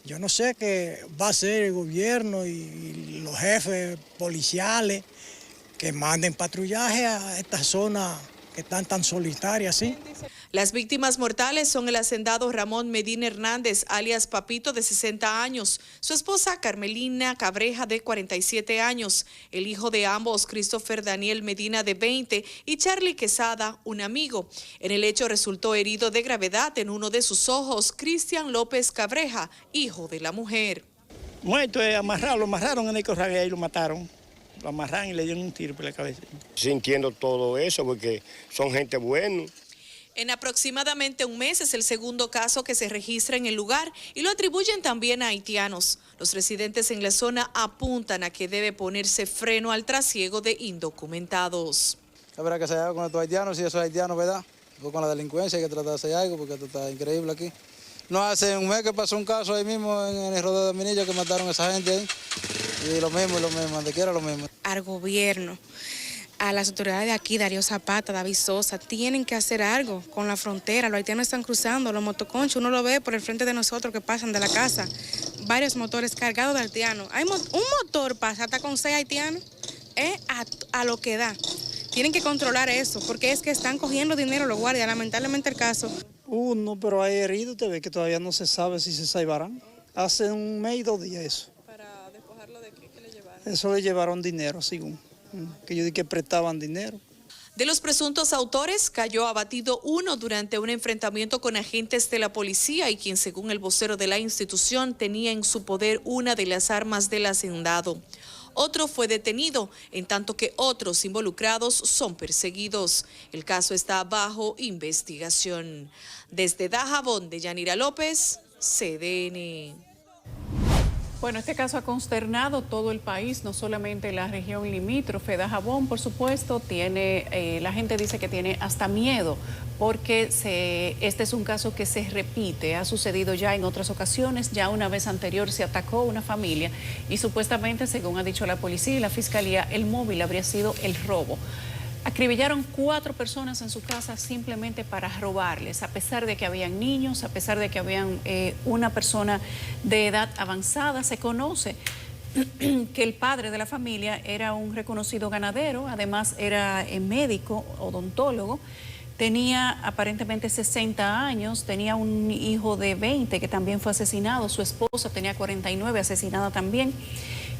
Yo no sé qué va a hacer el gobierno y los jefes policiales que manden patrullaje a esta zona que están tan solitarias, ¿sí? Las víctimas mortales son el hacendado Ramón Medina Hernández, alias Papito, de 60 años, su esposa Carmelina Cabreja, de 47 años, el hijo de ambos, Christopher Daniel Medina, de 20, y Charlie Quesada, un amigo. En el hecho resultó herido de gravedad en uno de sus ojos Cristian López Cabreja, hijo de la mujer. Muerto, amarrado, lo amarraron en el corral y ahí lo mataron. Lo amarraron y le dieron un tiro por la cabeza. Sintiendo todo eso porque son gente buena. En aproximadamente un mes es el segundo caso que se registra en el lugar y lo atribuyen también a haitianos. Los residentes en la zona apuntan a que debe ponerse freno al trasiego de indocumentados. Habrá que hacer algo con estos haitianos, si esos haitianos, ¿verdad? O con la delincuencia hay que tratar de hacer algo porque esto está increíble aquí. No hace un mes que pasó un caso ahí mismo en el rodeo de Minilla que mataron a esa gente ahí. Y lo mismo, donde quiera lo mismo. Al gobierno, a las autoridades de aquí, Darío Zapata, David Sosa, tienen que hacer algo con la frontera. Los haitianos están cruzando, los motoconchos, uno lo ve por el frente de nosotros que pasan de la casa. Varios motores cargados de haitianos. Hay un motor pasa hasta con 6 haitianos, a lo que da. Tienen que controlar eso, porque es que están cogiendo dinero los guardias, lamentablemente el caso. No, pero hay heridos, te ve que todavía no se sabe si se salvarán. Hace un mes y 2 días eso. ¿Para despojarlo de qué le llevaron? Eso le llevaron dinero, según. Que yo dije que prestaban dinero. De los presuntos autores, cayó abatido uno durante un enfrentamiento con agentes de la policía y quien, según el vocero de la institución, tenía en su poder una de las armas del hacendado. Otro fue detenido, en tanto que otros involucrados son perseguidos. El caso está bajo investigación. Desde Dajabón, de Yanira López, CDN. Bueno, este caso ha consternado todo el país, no solamente la región limítrofe. Dajabón, por supuesto, la gente dice que tiene hasta miedo, porque este es un caso que se repite, ha sucedido ya en otras ocasiones, ya una vez anterior se atacó una familia y supuestamente, según ha dicho la policía y la fiscalía, el móvil habría sido el robo. Acribillaron 4 personas en su casa simplemente para robarles, a pesar de que habían niños, a pesar de que habían una persona de edad avanzada. Se conoce que el padre de la familia era un reconocido ganadero, además era médico, odontólogo, tenía aparentemente 60 años, tenía un hijo de 20 que también fue asesinado, su esposa tenía 49, asesinada también.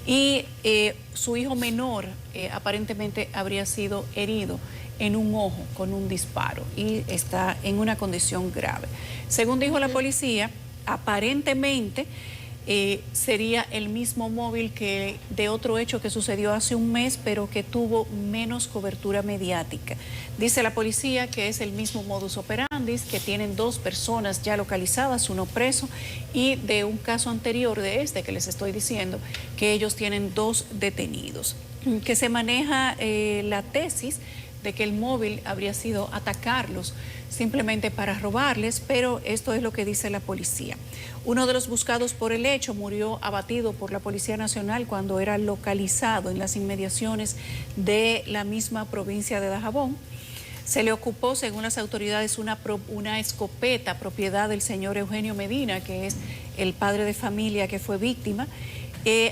Y su hijo menor aparentemente habría sido herido en un ojo con un disparo y está en una condición grave. Según dijo la policía, aparentemente sería el mismo móvil que de otro hecho que sucedió hace un mes, pero que tuvo menos cobertura mediática. Dice la policía que es el mismo modus operandi, que tienen 2 personas ya localizadas, uno preso, y de un caso anterior de este que les estoy diciendo, que ellos tienen 2 detenidos. Que se maneja la tesis de que el móvil habría sido atacarlos simplemente para robarles, pero esto es lo que dice la policía. Uno de los buscados por el hecho murió abatido por la Policía Nacional cuando era localizado en las inmediaciones de la misma provincia de Dajabón. Se le ocupó, según las autoridades, una escopeta propiedad del señor Eugenio Medina, que es el padre de familia que fue víctima.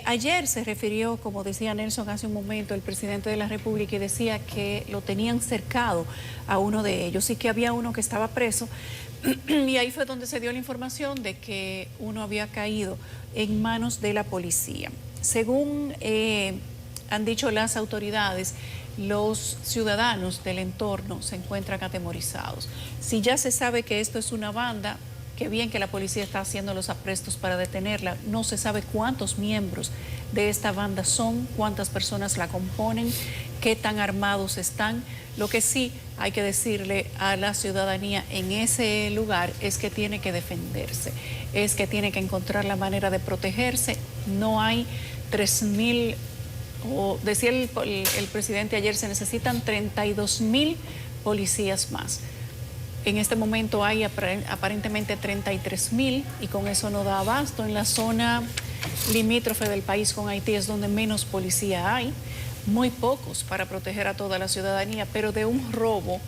Ayer se refirió, como decía Nelson hace un momento, el presidente de la República, y decía que lo tenían cercado a uno de ellos y que había uno que estaba preso. Y ahí fue donde se dio la información de que uno había caído en manos de la policía. Según han dicho las autoridades, los ciudadanos del entorno se encuentran atemorizados. Si ya se sabe que esto es una banda, qué bien que la policía está haciendo los aprestos para detenerla. No se sabe cuántos miembros de esta banda son, cuántas personas la componen. qué tan armados están. Lo que sí hay que decirle a la ciudadanía en ese lugar es que tiene que defenderse, es que tiene que encontrar la manera de protegerse. No hay 3.000, o decía el presidente ayer, se necesitan 32.000 policías más. En este momento hay aparentemente 33.000 y con eso no da abasto. En la zona limítrofe del país con Haití es donde menos policía hay, muy pocos para proteger a toda la ciudadanía, pero de un robo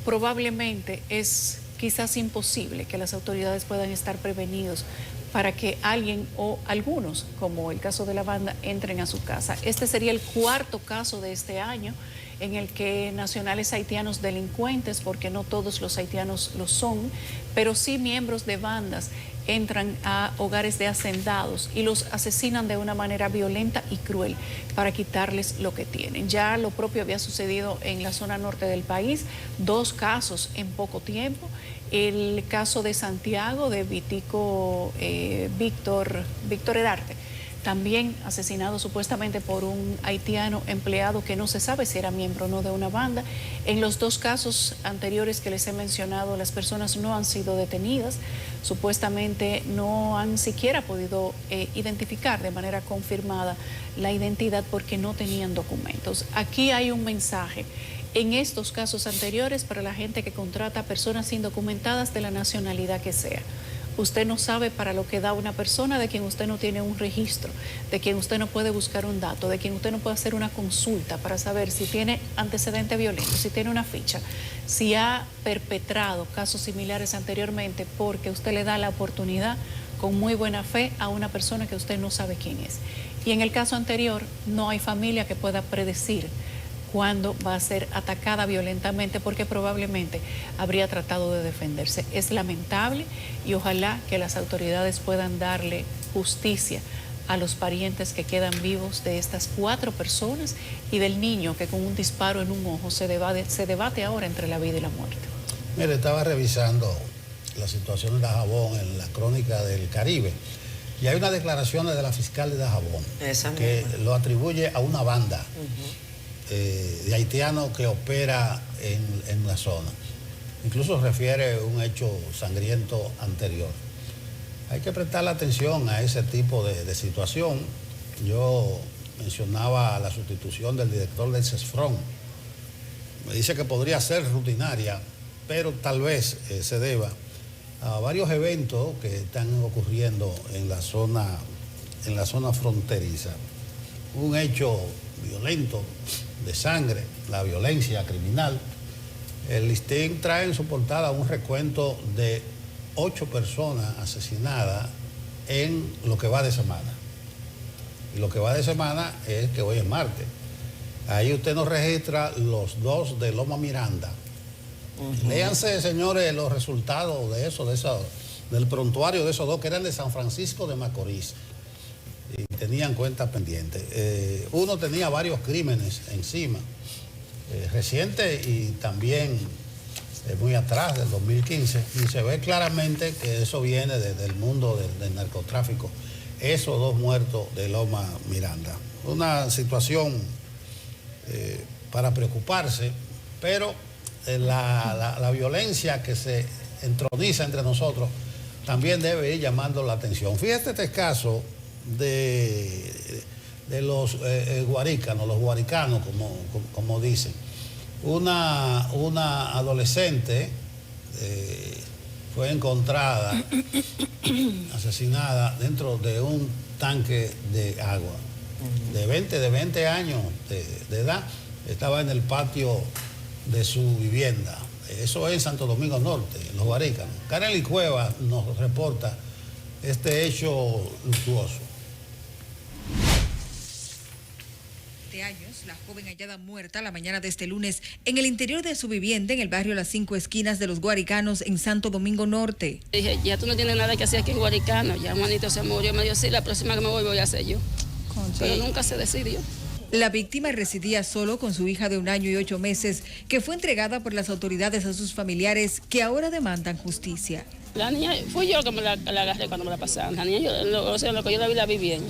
probablemente es quizás imposible que las autoridades puedan estar prevenidos para que alguien o algunos, como el caso de la banda, entren a su casa. Este sería el 4º caso de este año en el que nacionales haitianos delincuentes, porque no todos los haitianos lo son, pero sí miembros de bandas, entran a hogares de hacendados y los asesinan de una manera violenta y cruel para quitarles lo que tienen. Ya lo propio había sucedido en la zona norte del país, 2 casos en poco tiempo. El caso de Santiago, de Víctor Herarte, también asesinado supuestamente por un haitiano empleado que no se sabe si era miembro o no de una banda. En los 2 casos anteriores que les he mencionado, las personas no han sido detenidas, supuestamente no han siquiera podido identificar de manera confirmada la identidad porque no tenían documentos. Aquí hay un mensaje en estos casos anteriores para la gente que contrata personas indocumentadas de la nacionalidad que sea. Usted no sabe para lo que da una persona de quien usted no tiene un registro, de quien usted no puede buscar un dato, de quien usted no puede hacer una consulta para saber si tiene antecedente violento, si tiene una ficha, si ha perpetrado casos similares anteriormente, porque usted le da la oportunidad con muy buena fe a una persona que usted no sabe quién es. Y en el caso anterior no hay familia que pueda predecir cuándo va a ser atacada violentamente porque probablemente habría tratado de defenderse. Es lamentable y ojalá que las autoridades puedan darle justicia a los parientes que quedan vivos de estas 4 personas y del niño que con un disparo en un ojo se debate ahora entre la vida y la muerte. Mire, estaba revisando la situación de Dajabón en la crónica del Caribe y hay unas declaraciones de la fiscal de Dajabón que lo atribuye a una banda de haitianos que opera en la zona. Incluso refiere un hecho sangriento anterior. Hay que prestarle atención a ese tipo de situación. Yo mencionaba la sustitución del director del CESFRON. Me dice que podría ser rutinaria, pero tal vez se deba a varios eventos que están ocurriendo en la zona fronteriza. Un hecho violento de sangre, la violencia criminal. El listín trae en su portada un recuento de 8 personas asesinadas en lo que va de semana. Y lo que va de semana es que hoy es martes. Ahí usted nos registra los 2 de Loma Miranda. Léanse, señores, los resultados de eso, del prontuario de esos 2 que eran de San Francisco de Macorís. Y tenían cuentas pendientes. Uno tenía varios crímenes encima, reciente y también muy atrás, del 2015, y se ve claramente que eso viene del mundo del narcotráfico. Esos 2 muertos de Loma Miranda. Una situación para preocuparse, pero la violencia que se entroniza entre nosotros también debe ir llamando la atención. Fíjate este caso de los guaricanos, los guaricanos, como dicen. Una adolescente fue encontrada asesinada dentro de un tanque de agua. De 20 años de edad, estaba en el patio de su vivienda. Eso es en Santo Domingo Norte, los guaricanos. Kareli Cueva nos reporta este hecho luctuoso. De años, la joven hallada muerta la mañana de este lunes en el interior de su vivienda en el barrio Las 5 Esquinas de los Guaricanos en Santo Domingo Norte. Dije, ya tú no tienes nada que hacer aquí en Guaricano, ya Juanito se murió, me dijo, sí, la próxima que me voy a hacer yo. Pero nunca se decidió. La víctima residía solo con su hija de 1 año y 8 meses, que fue entregada por las autoridades a sus familiares, que ahora demandan justicia. La niña, fui yo que la agarré cuando me la pasaron. La niña, lo que yo la vi bien.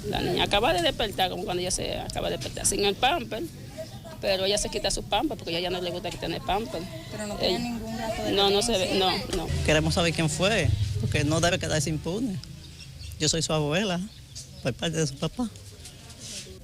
La niña acaba de despertar, como cuando ella se acaba de despertar, sin el pamper, pero ella se quita su pamper porque a ella no le gusta que tener pamper. Pero no tiene ningún rastro de No, no se ve, no. Queremos saber quién fue, porque no debe quedarse impune. Yo soy su abuela, por parte de su papá.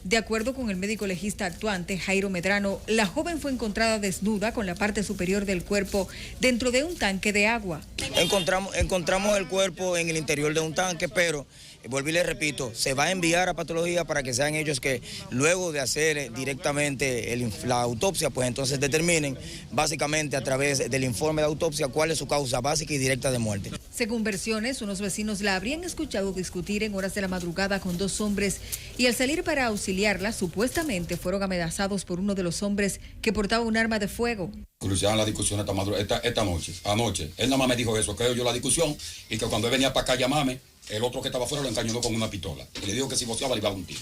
De acuerdo con el médico legista actuante, Jairo Medrano, la joven fue encontrada desnuda con la parte superior del cuerpo dentro de un tanque de agua. Encontramos el cuerpo en el interior de un tanque, pero, vuelvo y le repito, se va a enviar a patología para que sean ellos que luego de hacer directamente la autopsia, pues entonces determinen básicamente a través del informe de autopsia cuál es su causa básica y directa de muerte. Según versiones, unos vecinos la habrían escuchado discutir en horas de la madrugada con dos hombres y al salir para auxiliarla, supuestamente fueron amenazados por uno de los hombres que portaba un arma de fuego. Cruciaban la discusión esta noche. Anoche, él nada más me dijo eso, que oyó la discusión y que cuando él venía para acá a llamarme, el otro que estaba afuera lo encañonó con una pistola. Y le dijo que si voceaba le iba a dar un tiro.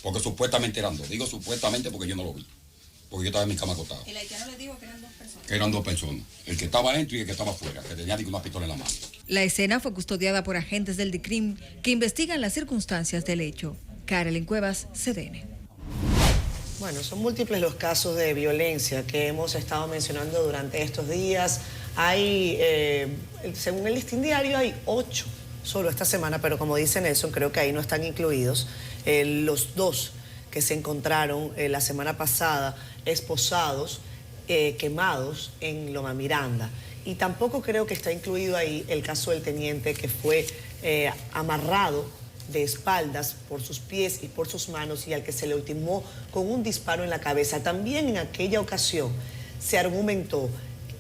Porque supuestamente eran dos. Digo supuestamente porque yo no lo vi. Porque yo estaba en mi cama acostado. El haitiano le dijo que eran dos personas. Que eran dos personas. El que estaba dentro y el que estaba afuera. Que tenía una pistola en la mano. La escena fue custodiada por agentes del DICRIM que investigan las circunstancias del hecho. Karelyn Cuevas, CDN. Bueno, son múltiples los casos de violencia que hemos estado mencionando durante estos días. Hay, según el listín diario, hay 8 solo esta semana, pero como dice Nelson, creo que ahí no están incluidos los 2 que se encontraron la semana pasada esposados, quemados en Loma Miranda. Y tampoco creo que está incluido ahí el caso del teniente que fue amarrado de espaldas por sus pies y por sus manos y al que se le ultimó con un disparo en la cabeza. También en aquella ocasión se argumentó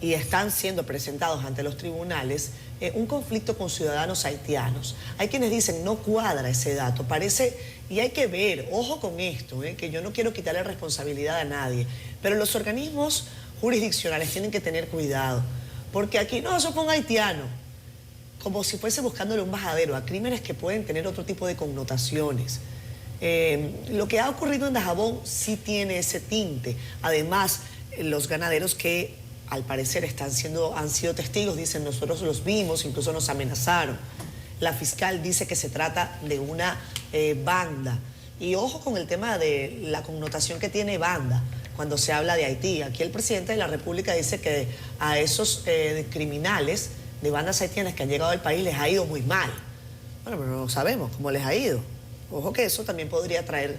y están siendo presentados ante los tribunales un conflicto con ciudadanos haitianos. Hay quienes dicen no cuadra ese dato, parece, y hay que ver, ojo con esto, que yo no quiero quitarle responsabilidad a nadie, pero los organismos jurisdiccionales tienen que tener cuidado, porque aquí no, eso fue un haitiano, como si fuese buscándole un bajadero a crímenes que pueden tener otro tipo de connotaciones. Lo que ha ocurrido en Dajabón sí tiene ese tinte. Además, los ganaderos que al parecer han sido testigos, dicen nosotros los vimos, incluso nos amenazaron. La fiscal dice que se trata de una banda. Y ojo con el tema de la connotación que tiene banda cuando se habla de Haití. Aquí el presidente de la República dice que a esos criminales de bandas haitianas que han llegado al país les ha ido muy mal. Bueno, pero no sabemos cómo les ha ido. Ojo que eso también podría traer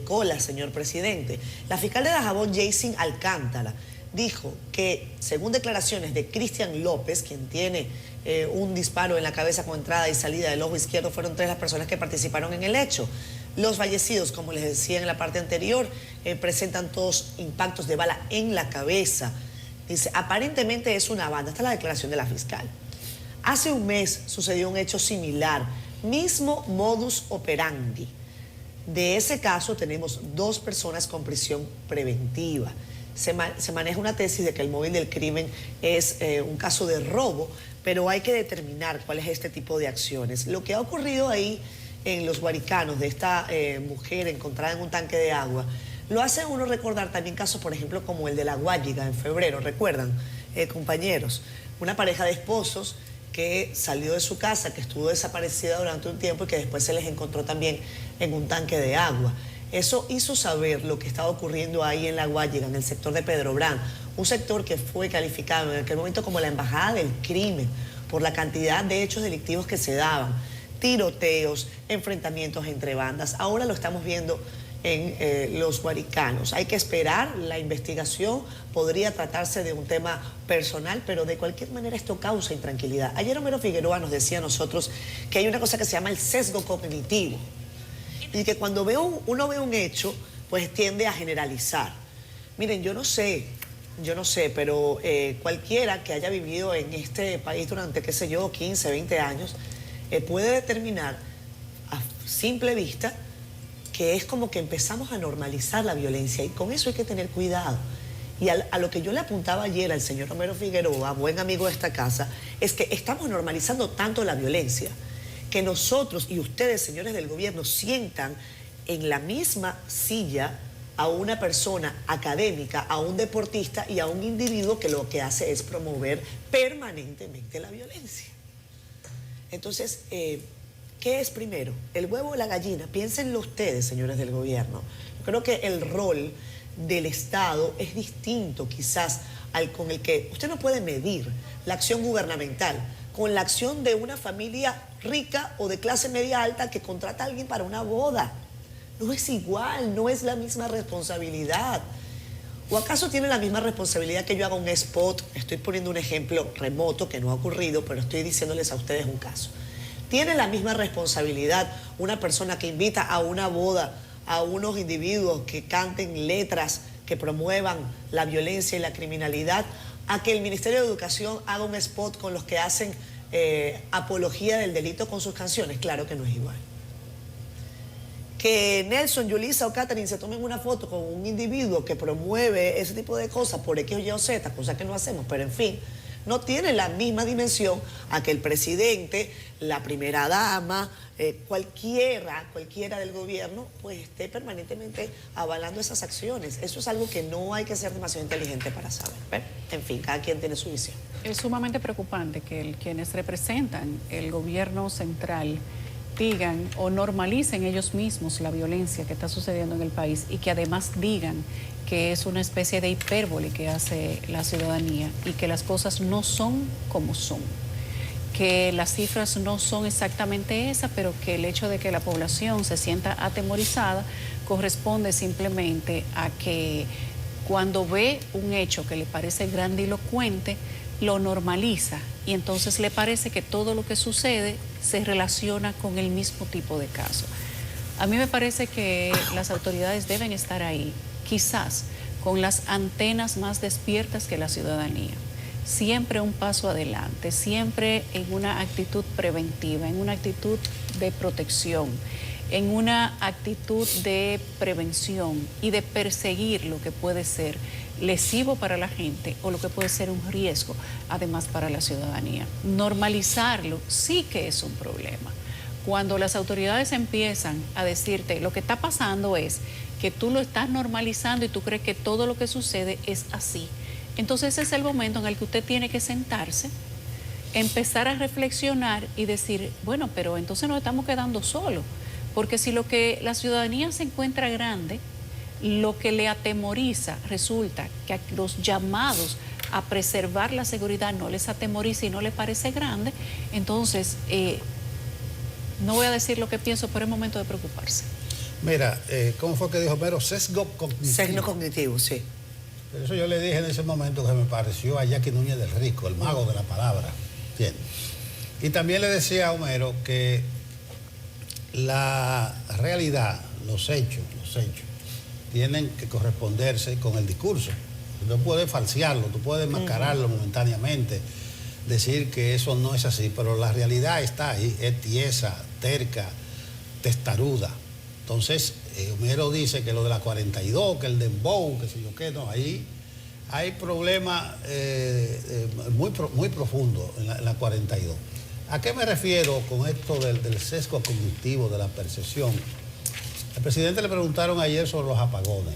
cola, señor presidente. La fiscal de Dajabón, Jaycin Alcántara, dijo que, según declaraciones de Cristian López, quien tiene un disparo en la cabeza con entrada y salida del ojo izquierdo, fueron 3 las personas que participaron en el hecho. Los fallecidos, como les decía en la parte anterior, presentan todos impactos de bala en la cabeza. Dice, aparentemente es una banda. Esta es la declaración de la fiscal. Hace un mes sucedió un hecho similar, mismo modus operandi. De ese caso tenemos 2 personas con prisión preventiva. Se maneja una tesis de que el móvil del crimen es un caso de robo, pero hay que determinar cuál es este tipo de acciones. Lo que ha ocurrido ahí en los Guaricanos de esta mujer encontrada en un tanque de agua, lo hace uno recordar también casos, por ejemplo, como el de La Guayiga en febrero, ¿recuerdan, compañeros? Una pareja de esposos que salió de su casa, que estuvo desaparecida durante un tiempo y que después se les encontró también en un tanque de agua. Eso hizo saber lo que estaba ocurriendo ahí en La Guayiga, en el sector de Pedro Brán, un sector que fue calificado en aquel momento como la embajada del crimen por la cantidad de hechos delictivos que se daban, tiroteos, enfrentamientos entre bandas. Ahora lo estamos viendo en los Guaricanos. Hay que esperar la investigación, podría tratarse de un tema personal, pero de cualquier manera esto causa intranquilidad. Ayer Homero Figueroa nos decía a nosotros que hay una cosa que se llama el sesgo cognitivo y que cuando uno ve un hecho, pues tiende a generalizar. Miren, yo no sé, pero cualquiera que haya vivido en este país durante, qué sé yo, 15, 20 años, puede determinar a simple vista que es como que empezamos a normalizar la violencia y con eso hay que tener cuidado. Y a lo que yo le apuntaba ayer al señor Romero Figueroa, buen amigo de esta casa, es que estamos normalizando tanto la violencia que nosotros y ustedes, señores del gobierno, sientan en la misma silla a una persona académica, a un deportista y a un individuo que lo que hace es promover permanentemente la violencia. Entonces, ¿qué es primero? ¿El huevo o la gallina? Piénsenlo ustedes, señores del gobierno. Yo creo que el rol del Estado es distinto quizás al con el que usted no puede medir la acción gubernamental con la acción de una familia rica o de clase media alta que contrata a alguien para una boda. No es igual, no es la misma responsabilidad. ¿O acaso tiene la misma responsabilidad que yo haga un spot? Estoy poniendo un ejemplo remoto que no ha ocurrido, pero estoy diciéndoles a ustedes un caso. ¿Tiene la misma responsabilidad una persona que invita a una boda a unos individuos que canten letras que promuevan la violencia y la criminalidad, a que el Ministerio de Educación haga un spot con los que hacen apología del delito con sus canciones? Claro que no es igual. Que Nelson, Yulisa o Catherine se tomen una foto con un individuo que promueve ese tipo de cosas por X o Y o Z, cosa que no hacemos, pero en fin, no tiene la misma dimensión a que el presidente, la primera dama, cualquiera del gobierno, pues esté permanentemente avalando esas acciones. Eso es algo que no hay que ser demasiado inteligente para saber. Pero, en fin, cada quien tiene su visión. Es sumamente preocupante que quienes representan el gobierno central digan o normalicen ellos mismos la violencia que está sucediendo en el país y que además digan que es una especie de hipérbole que hace la ciudadanía y que las cosas no son como son, que las cifras no son exactamente esas, pero que el hecho de que la población se sienta atemorizada corresponde simplemente a que cuando ve un hecho que le parece grandilocuente, lo normaliza y entonces le parece que todo lo que sucede se relaciona con el mismo tipo de caso. A mí me parece que las autoridades deben estar ahí, quizás con las antenas más despiertas que la ciudadanía. Siempre un paso adelante, siempre en una actitud preventiva, en una actitud de protección, en una actitud de prevención y de perseguir lo que puede ser lesivo para la gente o lo que puede ser un riesgo, además para la ciudadanía. Normalizarlo sí que es un problema. Cuando las autoridades empiezan a decirte lo que está pasando es que tú lo estás normalizando y tú crees que todo lo que sucede es así, entonces ese es el momento en el que usted tiene que sentarse, empezar a reflexionar y decir, bueno, pero entonces nos estamos quedando solos, porque si lo que la ciudadanía se encuentra grande, lo que le atemoriza resulta que a los llamados a preservar la seguridad no les atemoriza y no les parece grande, entonces no voy a decir lo que pienso, pero es momento de preocuparse. Mira, ¿cómo fue que dijo Mero? Sesgo cognitivo. Sesgo cognitivo, sí. Por eso yo le dije en ese momento que me pareció a Jackie Núñez del Rico, el mago de la palabra. ¿Entiendes? Y también le decía a Homero que la realidad, los hechos, tienen que corresponderse con el discurso. Tú puedes falsearlo, tú puedes mascararlo momentáneamente, decir que eso no es así, pero la realidad está ahí, es tiesa, terca, testaruda. Entonces, Homero dice que lo de la 42, que el dembow, que sé yo qué, no, ahí hay problemas muy profundos en la 42. ¿A qué me refiero con esto del sesgo cognitivo, de la percepción? Al presidente le preguntaron ayer sobre los apagones.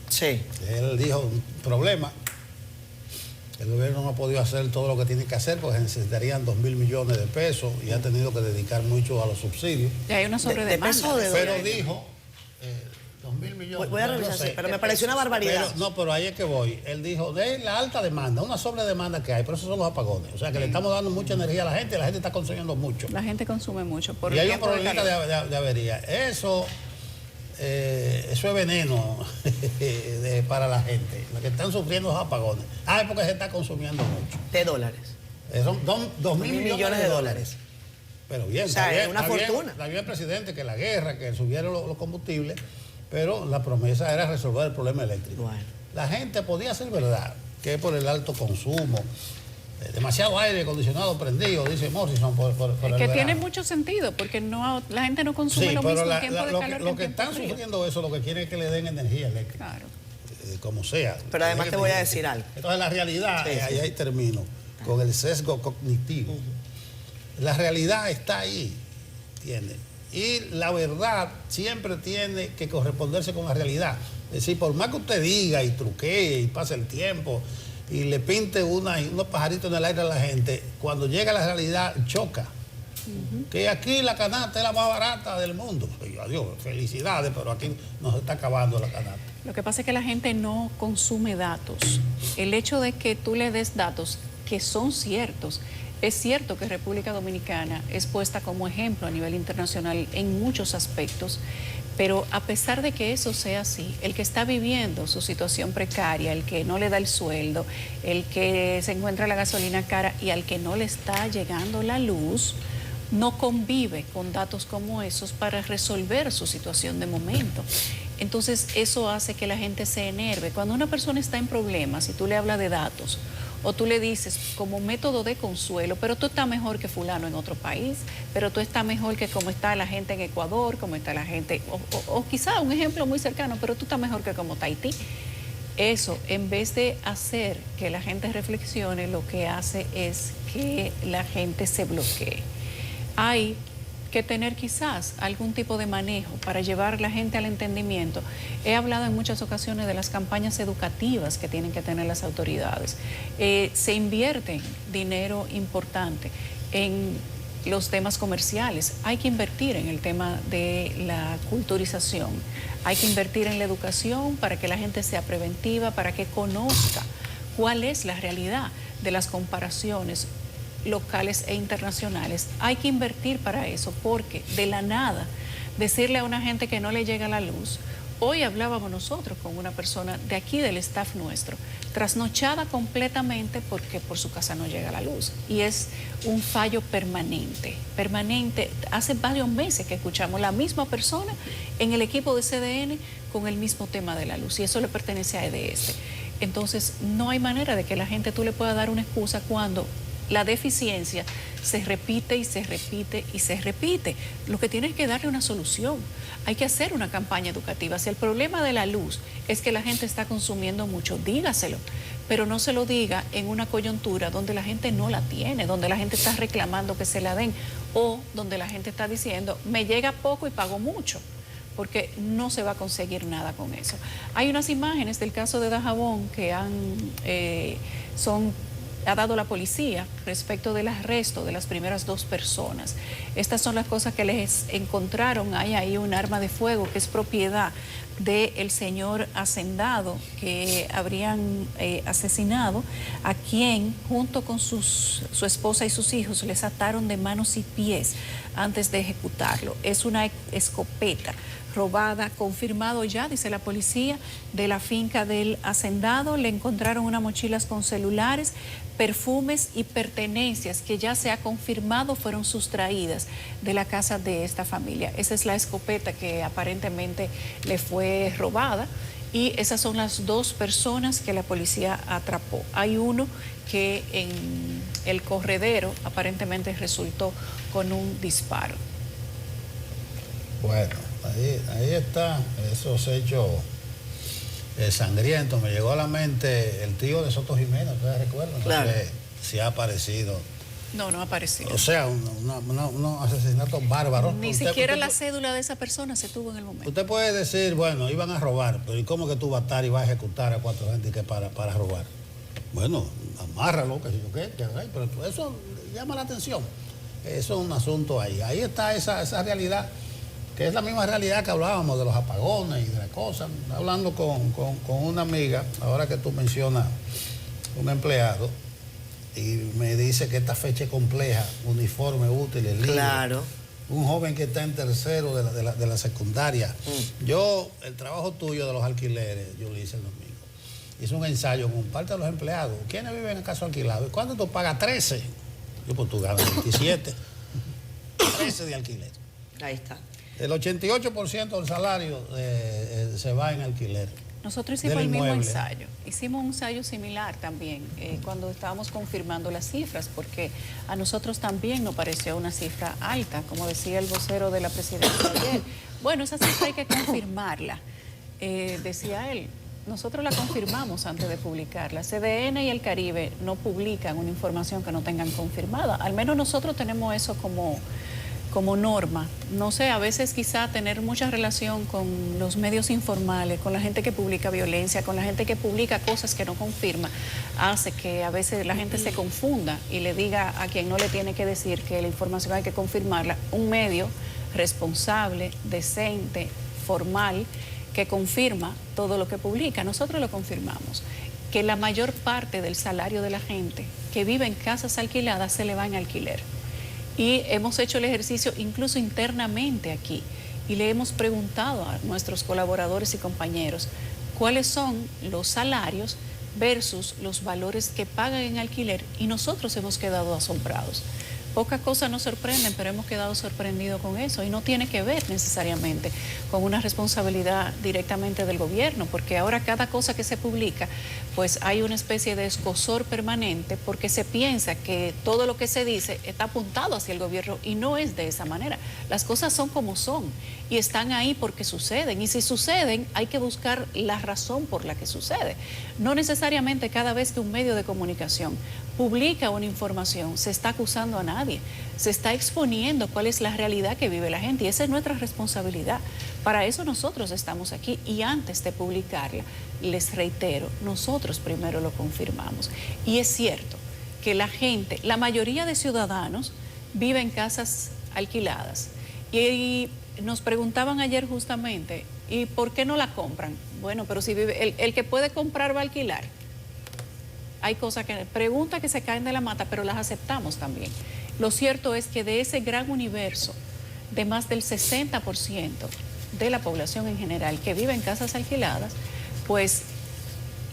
Sí. Él dijo, un problema, el gobierno no ha podido hacer todo lo que tiene que hacer porque necesitarían 2.000 millones de pesos y ha tenido que dedicar mucho a los subsidios. Y hay una sobredemanda. Pero dijo, 2.000 millones. Voy a revisar, no sé, pero me pareció una barbaridad. Pero ahí es que voy. Él dijo, de la alta demanda, una sobredemanda que hay, pero esos son los apagones. O sea, que le estamos dando mucha energía a la gente y la gente está consumiendo mucho. La gente consume mucho. Y hay un problemita de avería. Eso es veneno para la gente. Los que están sufriendo los apagones. Es porque se está consumiendo mucho. De dólares. Son 2.000 millones de dólares. Pero bien, o sea, está bien, es una fortuna. Está bien el presidente que la guerra, que subieron los combustibles, pero la promesa era resolver el problema eléctrico. Bueno. La gente podía ser verdad, que es por el alto consumo, demasiado aire acondicionado prendido, dice Morrison, por el que verano. tiene mucho sentido, porque la gente no consume lo mismo en tiempo de calor. Lo que están sufriendo eso, lo que quieren es que le den energía eléctrica. Claro. Como sea. Pero además te voy a decir algo. Entonces la realidad, ahí termino, con el sesgo cognitivo. La realidad está ahí, ¿entiendes? Y la verdad siempre tiene que corresponderse con la realidad. Es decir, por más que usted diga y truquee y pase el tiempo y le pinte unos pajaritos en el aire a la gente, cuando llega la realidad choca. Que aquí la canasta es la más barata del mundo. Y, adiós, felicidades, pero aquí nos está acabando la canasta. Lo que pasa es que la gente no consume datos. El hecho de que tú le des datos que son ciertos, es cierto que República Dominicana es puesta como ejemplo a nivel internacional en muchos aspectos, pero a pesar de que eso sea así, el que está viviendo su situación precaria, el que no le da el sueldo, el que se encuentra la gasolina cara y al que no le está llegando la luz, no convive con datos como esos para resolver su situación de momento. Entonces eso hace que la gente se enerve. Cuando una persona está en problemas y tú le hablas de datos o tú le dices como método de consuelo, pero tú estás mejor que fulano en otro país, pero tú estás mejor que como está la gente en Ecuador, como está la gente, o quizá un ejemplo muy cercano, pero tú estás mejor que como está Haití. Eso, en vez de hacer que la gente reflexione, lo que hace es que la gente se bloquee. Hay que tener quizás algún tipo de manejo para llevar la gente al entendimiento. He hablado en muchas ocasiones de las campañas educativas que tienen que tener las autoridades. Se invierte dinero importante en los temas comerciales. Hay que invertir en el tema de la culturización. Hay que invertir en la educación para que la gente sea preventiva, para que conozca cuál es la realidad de las comparaciones locales e internacionales. Hay que invertir para eso, porque de la nada decirle a una gente que no le llega la luz. Hoy hablábamos nosotros con una persona de aquí del staff nuestro, trasnochada completamente porque por su casa no llega la luz, y es un fallo permanente. Hace varios meses que escuchamos la misma persona en el equipo de CDN con el mismo tema de la luz, y eso le pertenece a EDS. Entonces no hay manera de que la gente tú le pueda dar una excusa cuando la deficiencia se repite y se repite y se repite. Lo que tiene es que darle una solución. Hay que hacer una campaña educativa. Si el problema de la luz es que la gente está consumiendo mucho, dígaselo, pero no se lo diga en una coyuntura donde la gente no la tiene, donde la gente está reclamando que se la den, o donde la gente está diciendo, me llega poco y pago mucho, porque no se va a conseguir nada con eso. Hay unas imágenes del caso de Dajabón que ha dado la policía respecto del arresto de las primeras 2 personas. Estas son las cosas que les encontraron. Hay ahí un arma de fuego que es propiedad del señor hacendado que habrían asesinado, a quien junto con su esposa y sus hijos les ataron de manos y pies antes de ejecutarlo. Es una escopeta robada, confirmado ya, dice la policía, de la finca del hacendado. Le encontraron unas mochilas con celulares, perfumes y pertenencias que ya se ha confirmado fueron sustraídas de la casa de esta familia. Esa es la escopeta que aparentemente le fue robada, y esas son las 2 personas que la policía atrapó. Hay uno que en el corredero aparentemente resultó con un disparo. Bueno, ahí está, esos hechos sangrientos. Me llegó a la mente el tío de Soto Jiménez, ¿ustedes recuerdan? Claro. No sé si ha aparecido. No ha aparecido. O sea, unos asesinatos bárbaros. Ni siquiera la cédula de esa persona se tuvo en el momento. Usted puede decir, bueno, iban a robar, pero ¿y cómo que tú vas a estar y vas a ejecutar a 4 gente que para robar? Bueno, amárralo, que si yo qué, pero eso llama la atención. Eso es un asunto ahí. Ahí está esa realidad, que es la misma realidad que hablábamos de los apagones y de las cosas. Hablando con una amiga, ahora que tú mencionas un empleado, y me dice que esta fecha es compleja, uniforme, útiles, libros. Claro. Un joven que está en tercero de la secundaria. Yo, el trabajo tuyo de los alquileres, yo lo hice el domingo. Hice un ensayo con parte de los empleados. ¿Quiénes viven en caso alquilado? ¿Y cuánto tú pagas? 13. Yo, pues tú ganas 27. 13 de alquiler. Ahí está. El 88% del salario se va en alquiler. Nosotros hicimos el mismo ensayo. Hicimos un ensayo similar también cuando estábamos confirmando las cifras, porque a nosotros también nos pareció una cifra alta, como decía el vocero de la presidencia ayer. Bueno, esa cifra hay que confirmarla, decía él. Nosotros la confirmamos antes de publicarla. CDN y el Caribe no publican una información que no tengan confirmada. Al menos nosotros tenemos eso como como norma, no sé, a veces quizá tener mucha relación con los medios informales, con la gente que publica violencia, con la gente que publica cosas que no confirma, hace que a veces la gente se confunda y le diga a quien no le tiene que decir que la información hay que confirmarla. Un medio responsable, decente, formal, que confirma todo lo que publica. Nosotros lo confirmamos, que la mayor parte del salario de la gente que vive en casas alquiladas se le va en alquiler. Y hemos hecho el ejercicio incluso internamente aquí y le hemos preguntado a nuestros colaboradores y compañeros cuáles son los salarios versus los valores que pagan en alquiler, y nosotros hemos quedado asombrados. Pocas cosas nos sorprenden, pero hemos quedado sorprendidos con eso, y no tiene que ver necesariamente con una responsabilidad directamente del gobierno, porque ahora cada cosa que se publica, pues hay una especie de escozor permanente, porque se piensa que todo lo que se dice está apuntado hacia el gobierno, y no es de esa manera. Las cosas son como son y están ahí porque suceden, y si suceden hay que buscar la razón por la que sucede. No necesariamente cada vez que un medio de comunicación publica una información se está acusando a nadie, se está exponiendo cuál es la realidad que vive la gente, y esa es nuestra responsabilidad. Para eso nosotros estamos aquí, y antes de publicarla, les reitero, nosotros primero lo confirmamos. Y es cierto que la gente, la mayoría de ciudadanos vive en casas alquiladas, y nos preguntaban ayer justamente, ¿y por qué no la compran? Bueno, pero si vive, el que puede comprar va a alquilar. Hay cosas que, preguntas que se caen de la mata, pero las aceptamos también. Lo cierto es que de ese gran universo, de más del 60% de la población en general que vive en casas alquiladas, pues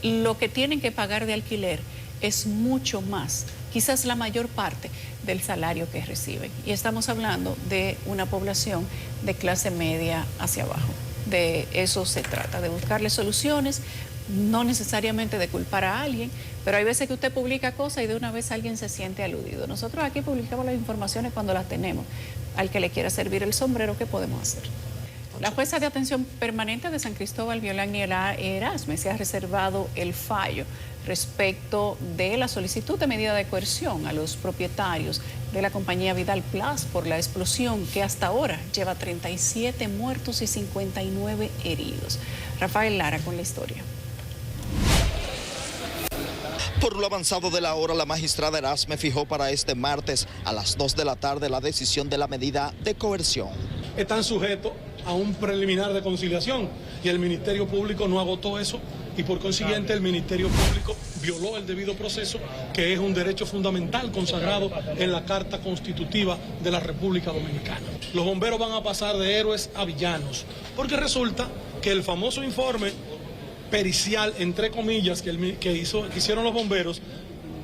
lo que tienen que pagar de alquiler es mucho más, quizás la mayor parte del salario que reciben. Y estamos hablando de una población de clase media hacia abajo. De eso se trata, de buscarle soluciones, no necesariamente de culpar a alguien, pero hay veces que usted publica cosas y de una vez alguien se siente aludido. Nosotros aquí publicamos las informaciones cuando las tenemos. Al que le quiera servir el sombrero, ¿qué podemos hacer? La jueza de atención permanente de San Cristóbal, Violani Erasme, se ha reservado el fallo respecto de la solicitud de medida de coerción a los propietarios de la compañía Vidal Plus por la explosión que hasta ahora lleva 37 muertos y 59 heridos. Rafael Lara con la historia. Por lo avanzado de la hora, la magistrada Erasme fijó para este martes a las 2 de la tarde la decisión de la medida de coerción. Están sujetos a un preliminar de conciliación y el Ministerio Público no agotó eso, y por consiguiente el Ministerio Público violó el debido proceso, que es un derecho fundamental consagrado en la Carta Constitutiva de la República Dominicana. Los bomberos van a pasar de héroes a villanos, porque resulta que el famoso informe pericial, entre comillas, que hicieron los bomberos,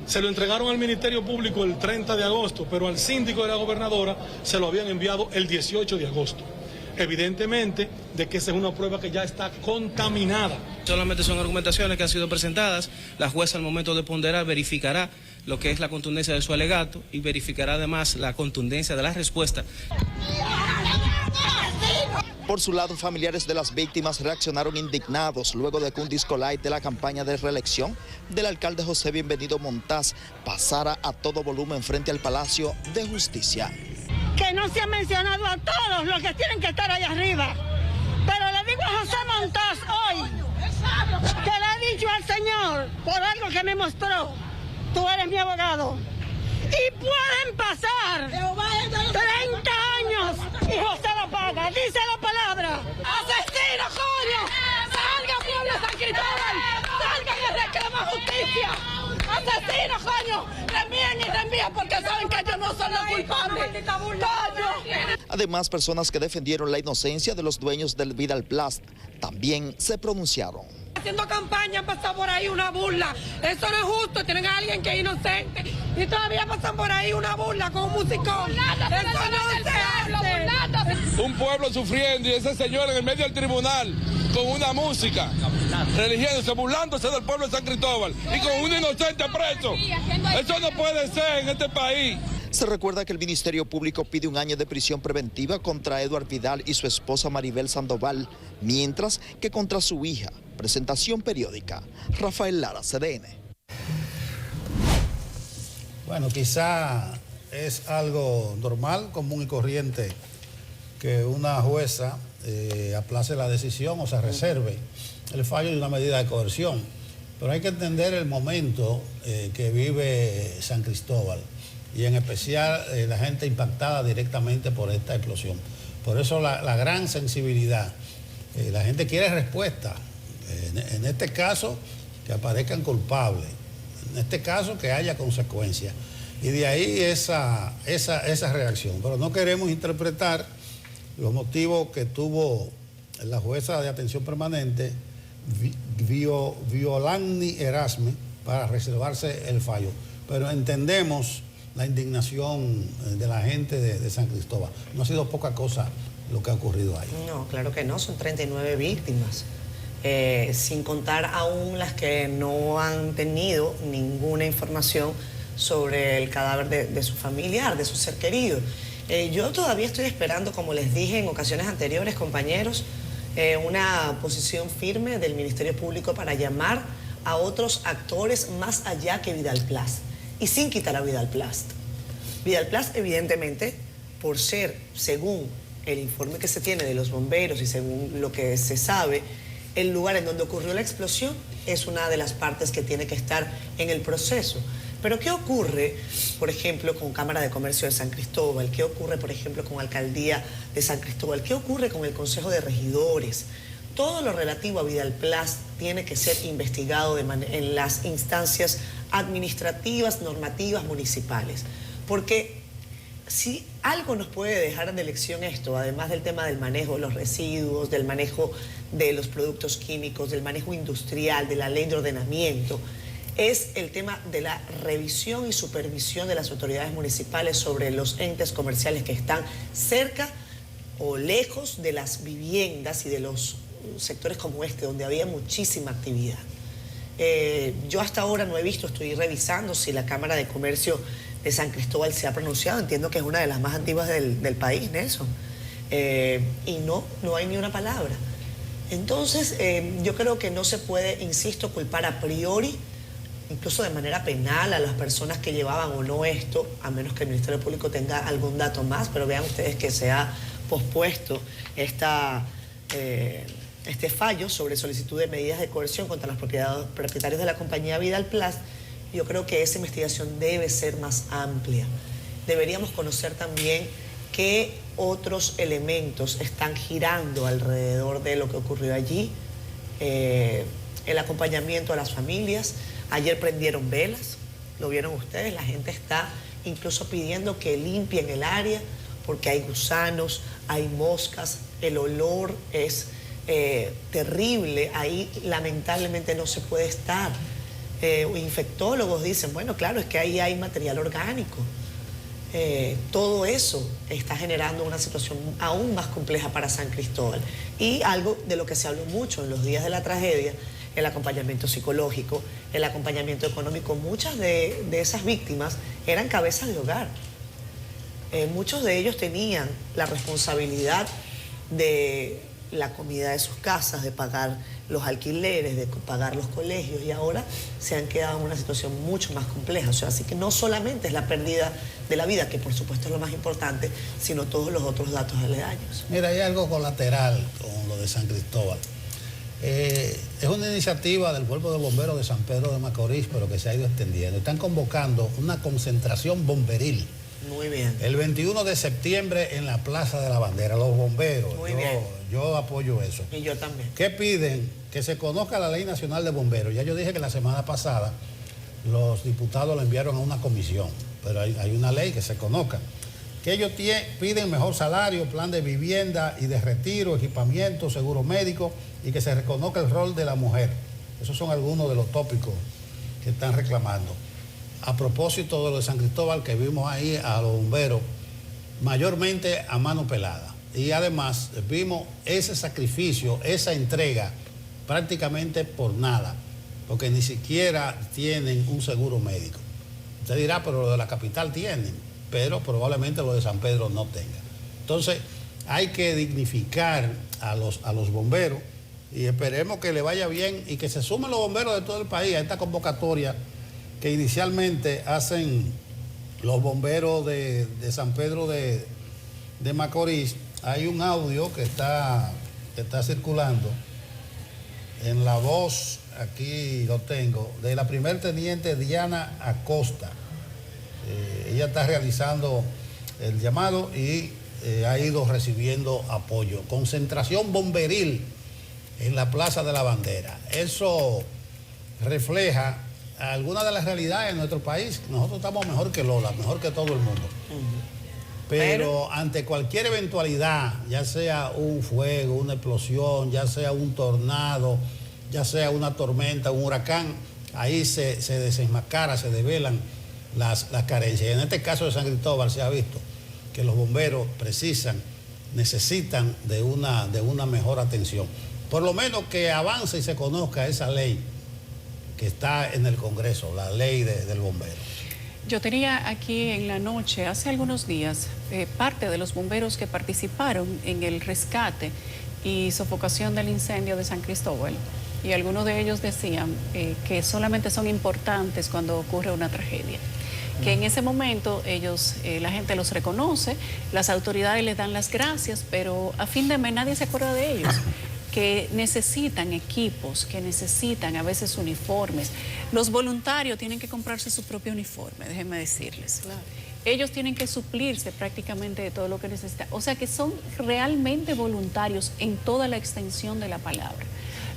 se lo entregaron al Ministerio Público el 30 de agosto, pero al síndico de la gobernadora se lo habían enviado el 18 de agosto. Evidentemente de que esa es una prueba que ya está contaminada. Solamente son argumentaciones que han sido presentadas. La jueza al momento de ponderar verificará lo que es la contundencia de su alegato y verificará además la contundencia de la respuesta. Por su lado, familiares de las víctimas reaccionaron indignados luego de que un disco light de la campaña de reelección del alcalde José Bienvenido Montaz pasara a todo volumen frente al Palacio de Justicia. Que no se ha mencionado a todos los que tienen que estar allá arriba. Pero le digo a José Montaz hoy, que le he dicho al Señor, por algo que me mostró, tú eres mi abogado. Y pueden pasar 30 años y José lo paga. Dice la palabra. ¡Asesino, coño! ¡Salga, pueblo de San Cristóbal! ¡Salgan y reclaman justicia! ¡Asesino, coño! ¡Reenvíen y reenvíen porque saben que ellos no son los culpables! ¡Coño! Además, personas que defendieron la inocencia de los dueños del Vidal Plus también se pronunciaron. Haciendo campaña pasa por ahí una burla. Eso no es justo, tienen a alguien que es inocente y todavía pasan por ahí una burla con un musicón. Eso no se hace. Un pueblo sufriendo y ese señor en el medio del tribunal con una música, religiéndose, burlándose del pueblo de San Cristóbal y con un inocente preso. Eso no puede ser en este país. Se recuerda que el Ministerio Público pide 1 año de prisión preventiva contra Eduard Vidal y su esposa Maribel Sandoval, mientras que contra su hija. Presentación periódica. Rafael Lara, CDN. Bueno, quizá es algo normal, común y corriente que una jueza aplace la decisión o se reserve el fallo de una medida de coerción. Pero hay que entender el momento que vive San Cristóbal y en especial la gente impactada directamente por esta explosión. Por eso la gran sensibilidad. La gente quiere respuesta. En este caso, que aparezcan culpables. En este caso, que haya consecuencias. Y de ahí esa reacción. Pero no queremos interpretar los motivos que tuvo la jueza de atención permanente, Violani Erasme, para reservarse el fallo. Pero entendemos la indignación de la gente de San Cristóbal. No ha sido poca cosa lo que ha ocurrido ahí. No, claro que no, son 39 víctimas. Sin contar aún las que no han tenido ninguna información sobre el cadáver de su familiar, de su ser querido. Yo todavía estoy esperando, como les dije en ocasiones anteriores, compañeros, una posición firme del Ministerio Público para llamar a otros actores más allá que Vidal Plast, y sin quitar a Vidal Plast. Vidal Plast, evidentemente, por ser, según el informe que se tiene de los bomberos y según lo que se sabe, el lugar en donde ocurrió la explosión es una de las partes que tiene que estar en el proceso. Pero ¿qué ocurre, por ejemplo, con Cámara de Comercio de San Cristóbal? ¿Qué ocurre, por ejemplo, con Alcaldía de San Cristóbal? ¿Qué ocurre con el Consejo de Regidores? Todo lo relativo a Vidal Plast tiene que ser investigado en las instancias administrativas, normativas, municipales. Porque si algo nos puede dejar de lección esto, además del tema del manejo de los residuos, del manejo de los productos químicos, del manejo industrial, de la ley de ordenamiento, es el tema de la revisión y supervisión de las autoridades municipales sobre los entes comerciales que están cerca o lejos de las viviendas y de los sectores como este, donde había muchísima actividad. Yo hasta ahora no he visto, estoy revisando si la Cámara de Comercio de San Cristóbal se ha pronunciado. Entiendo que es una de las más antiguas del país, Nelson. Y no hay ni una palabra. Entonces, yo creo que no se puede, insisto, culpar a priori, incluso de manera penal, a las personas que llevaban o no esto, a menos que el Ministerio Público tenga algún dato más, pero vean ustedes que se ha pospuesto este fallo sobre solicitud de medidas de coerción contra los propietarios de la compañía Vidal Plast. Yo creo que esa investigación debe ser más amplia. Deberíamos conocer también qué otros elementos están girando alrededor de lo que ocurrió allí, el acompañamiento a las familias. Ayer prendieron velas, lo vieron ustedes, la gente está incluso pidiendo que limpien el área porque hay gusanos, hay moscas, el olor es terrible, ahí lamentablemente no se puede estar. Infectólogos dicen, bueno, claro, es que ahí hay material orgánico. Todo eso está generando una situación aún más compleja para San Cristóbal. Y algo de lo que se habló mucho en los días de la tragedia, el acompañamiento psicológico, el acompañamiento económico. Muchas de esas víctimas eran cabezas de hogar. Muchos de ellos tenían la responsabilidad de la comida de sus casas, de pagar los alquileres, de pagar los colegios, y ahora se han quedado en una situación mucho más compleja. O sea, así que no solamente es la pérdida de la vida, que por supuesto es lo más importante, sino todos los otros datos aledaños. Mira, hay algo colateral con lo de San Cristóbal. Es una iniciativa del Cuerpo de Bomberos de San Pedro de Macorís, pero que se ha ido extendiendo. Están convocando una concentración bomberil. Muy bien. El 21 de septiembre en la Plaza de la Bandera, los bomberos. Muy bien. Yo apoyo eso. Y yo también. ¿Qué piden? Que se conozca la Ley Nacional de Bomberos. Ya yo dije que la semana pasada los diputados la enviaron a una comisión, pero hay una ley que se conozca. Que ellos piden mejor salario, plan de vivienda y de retiro, equipamiento, seguro médico, y que se reconozca el rol de la mujer. Esos son algunos de los tópicos que están reclamando. A propósito de lo de San Cristóbal, que vimos ahí a los bomberos mayormente a mano pelada. Y además vimos ese sacrificio, esa entrega prácticamente por nada, porque ni siquiera tienen un seguro médico. Usted dirá, pero lo de la capital tienen, pero probablemente lo de San Pedro no tenga. Entonces hay que dignificar a los bomberos y esperemos que le vaya bien y que se sumen los bomberos de todo el país a esta convocatoria que inicialmente hacen los bomberos de San Pedro de Macorís. Hay un audio que está circulando en la voz, aquí lo tengo, de la primer teniente Diana Acosta. Ella está realizando el llamado y ha ido recibiendo apoyo. Concentración bomberil en la Plaza de la Bandera. Eso refleja algunas de las realidades de nuestro país. Nosotros estamos mejor que Lola, mejor que todo el mundo. Pero ante cualquier eventualidad, ya sea un fuego, una explosión, ya sea un tornado, ya sea una tormenta, un huracán, ahí se desenmascara, se develan las carencias. Y en este caso de San Cristóbal se ha visto que los bomberos necesitan de una mejor atención. Por lo menos que avance y se conozca esa ley que está en el Congreso, la ley del bombero. Yo tenía aquí en la noche, hace algunos días, parte de los bomberos que participaron en el rescate y sofocación del incendio de San Cristóbal. Y algunos de ellos decían que solamente son importantes cuando ocurre una tragedia. Que en ese momento ellos, la gente los reconoce, las autoridades les dan las gracias, pero a fin de mes nadie se acuerda de ellos. Que necesitan equipos, que necesitan a veces uniformes. Los voluntarios tienen que comprarse su propio uniforme, déjenme decirles. Claro. Ellos tienen que suplirse prácticamente de todo lo que necesitan. O sea que son realmente voluntarios en toda la extensión de la palabra.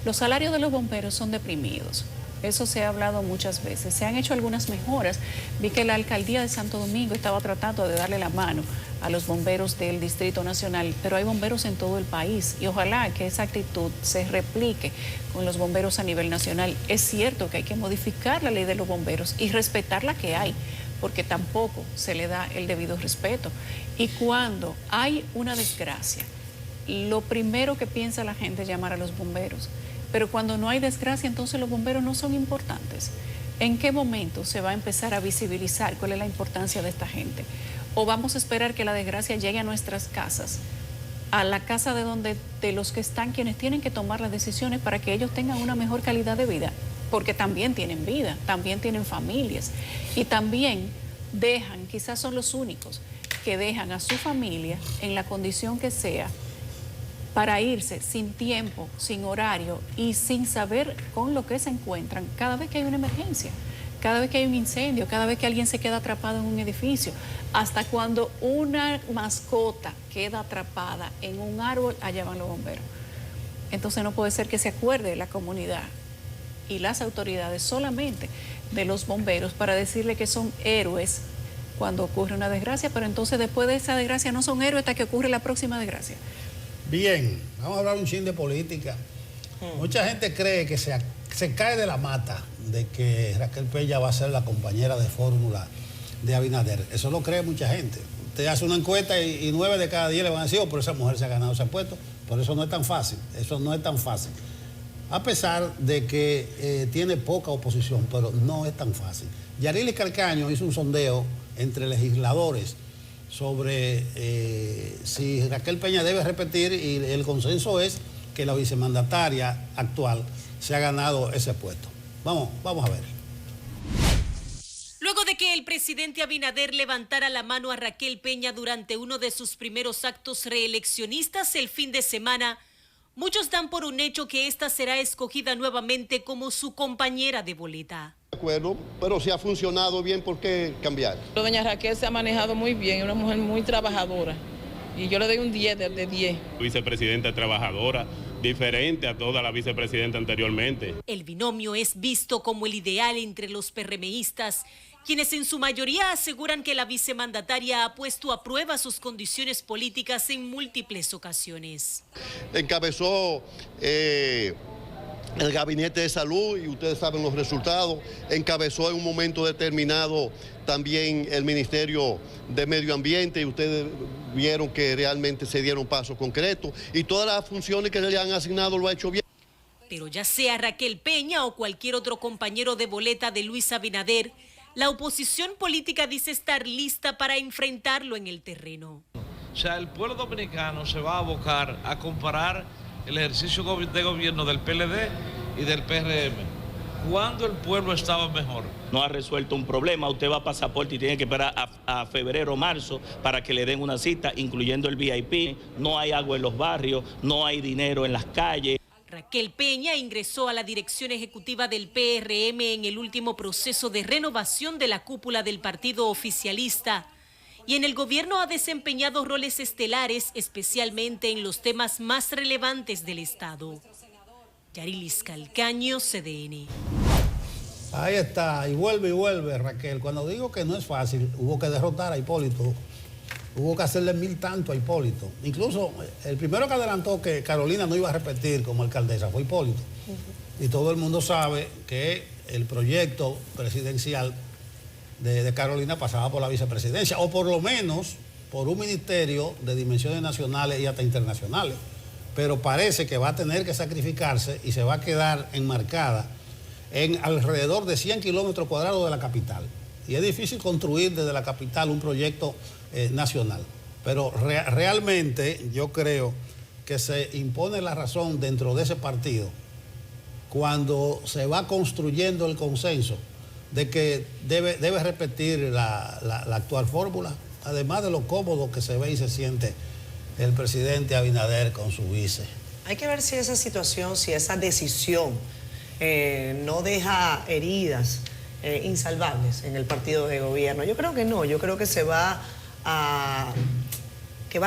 Los salarios de los bomberos son deprimidos. Eso se ha hablado muchas veces. Se han hecho algunas mejoras. Vi que la alcaldía de Santo Domingo estaba tratando de darle la mano a los bomberos del Distrito Nacional, pero hay bomberos en todo el país y ojalá que esa actitud se replique con los bomberos a nivel nacional. Es cierto que hay que modificar la ley de los bomberos y respetar la que hay, porque tampoco se le da el debido respeto. Y cuando hay una desgracia, lo primero que piensa la gente es llamar a los bomberos. Pero cuando no hay desgracia, entonces los bomberos no son importantes. ¿En qué momento se va a empezar a visibilizar cuál es la importancia de esta gente? ¿O vamos a esperar que la desgracia llegue a nuestras casas, a la casa de los que están, quienes tienen que tomar las decisiones para que ellos tengan una mejor calidad de vida? Porque también tienen vida, también tienen familias y también dejan, quizás son los únicos que dejan a su familia en la condición que sea, para irse sin tiempo, sin horario y sin saber con lo que se encuentran cada vez que hay una emergencia, cada vez que hay un incendio, cada vez que alguien se queda atrapado en un edificio, hasta cuando una mascota queda atrapada en un árbol, allá van los bomberos. Entonces no puede ser que se acuerde la comunidad y las autoridades solamente de los bomberos para decirle que son héroes cuando ocurre una desgracia, pero entonces después de esa desgracia no son héroes hasta que ocurre la próxima desgracia. Bien, vamos a hablar un chin de política. Mucha gente cree que se cae de la mata de que Raquel Peña va a ser la compañera de fórmula de Abinader. Eso lo cree mucha gente. Usted hace una encuesta y 9 de cada 10 le van a decir, oh, pero esa mujer se ha ganado ese puesto. Por eso no es tan fácil, eso no es tan fácil. A pesar de que tiene poca oposición, pero no es tan fácil. Yarilis Calcaño hizo un sondeo entre legisladores sobre si Raquel Peña debe repetir y el consenso es que la vicemandataria actual se ha ganado ese puesto. Vamos a ver. Luego de que el presidente Abinader levantara la mano a Raquel Peña durante uno de sus primeros actos reeleccionistas el fin de semana, muchos dan por un hecho que esta será escogida nuevamente como su compañera de boleta. De acuerdo, pero si ha funcionado bien, ¿por qué cambiar? Doña Raquel se ha manejado muy bien, es una mujer muy trabajadora y yo le doy un 10 de 10. Vicepresidenta trabajadora, diferente a toda la vicepresidenta anteriormente. El binomio es visto como el ideal entre los PRMistas, quienes en su mayoría aseguran que la vicemandataria ha puesto a prueba sus condiciones políticas en múltiples ocasiones. Encabezó el Gabinete de Salud y ustedes saben los resultados. Encabezó en un momento determinado también el Ministerio de Medio Ambiente y ustedes vieron que realmente se dieron pasos concretos y todas las funciones que le han asignado lo ha hecho bien. Pero ya sea Raquel Peña o cualquier otro compañero de boleta de Luis Abinader, la oposición política dice estar lista para enfrentarlo en el terreno. O sea, el pueblo dominicano se va a abocar a comparar el ejercicio de gobierno del PLD y del PRM. cuando el pueblo estaba mejor. No ha resuelto un problema, usted va a pasaporte y tiene que esperar a febrero o marzo para que le den una cita, incluyendo el VIP. No hay agua en los barrios, no hay dinero en las calles. Raquel Peña ingresó a la dirección ejecutiva del PRM en el último proceso de renovación de la cúpula del partido oficialista y en el gobierno ha desempeñado roles estelares, especialmente en los temas más relevantes del Estado. Yarilis Calcaño, CDN. Ahí está, y vuelve Raquel. Cuando digo que no es fácil, hubo que derrotar a Hipólito. Hubo que hacerle 1000 tanto a Hipólito. Incluso el primero que adelantó que Carolina no iba a repetir como alcaldesa fue Hipólito. Y todo el mundo sabe que el proyecto presidencial de Carolina pasaba por la vicepresidencia, o por lo menos por un ministerio de dimensiones nacionales y hasta internacionales. Pero parece que va a tener que sacrificarse y se va a quedar enmarcada en alrededor de 100 kilómetros cuadrados de la capital. Y es difícil construir desde la capital un proyecto nacional. Pero realmente yo creo que se impone la razón dentro de ese partido cuando se va construyendo el consenso de que debe repetir la actual fórmula, además de lo cómodo que se ve y se siente el presidente Abinader con su vice. Hay que ver si esa situación, si esa decisión no deja heridas insalvables en el partido de gobierno. Yo creo que no, yo creo que va a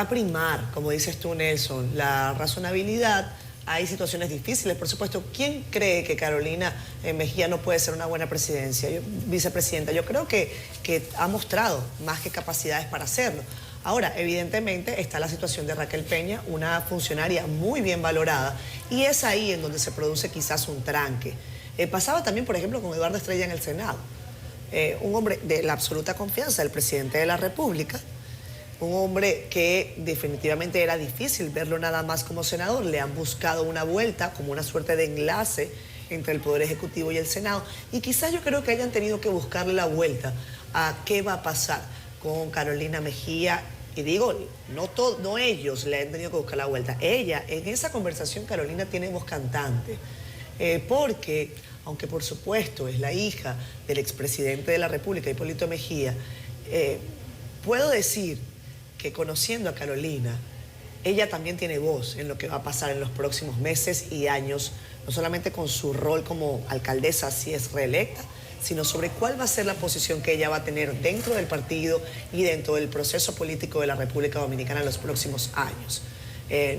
primar, como dices tú, Nelson, la razonabilidad. Hay situaciones difíciles, por supuesto. ¿Quién cree que Carolina Mejía no puede ser una buena vicepresidenta? Yo creo que ha mostrado más que capacidades para hacerlo. Ahora, evidentemente, está la situación de Raquel Peña, una funcionaria muy bien valorada, y es ahí en donde se produce quizás un tranque. Pasaba también, por ejemplo, con Eduardo Estrella en el Senado. Un hombre de la absoluta confianza del presidente de la República, un hombre que definitivamente era difícil verlo nada más como senador. Le han buscado una vuelta, como una suerte de enlace entre el Poder Ejecutivo y el Senado, y quizás yo creo que hayan tenido que buscarle la vuelta a qué va a pasar con Carolina Mejía. Y digo, no ellos le han tenido que buscar la vuelta. Ella, en esa conversación, Carolina tiene voz cantante, porque, aunque por supuesto es la hija del expresidente de la República, Hipólito Mejía, puedo decir que conociendo a Carolina, ella también tiene voz en lo que va a pasar en los próximos meses y años, no solamente con su rol como alcaldesa, si es reelecta, sino sobre cuál va a ser la posición que ella va a tener dentro del partido y dentro del proceso político de la República Dominicana en los próximos años.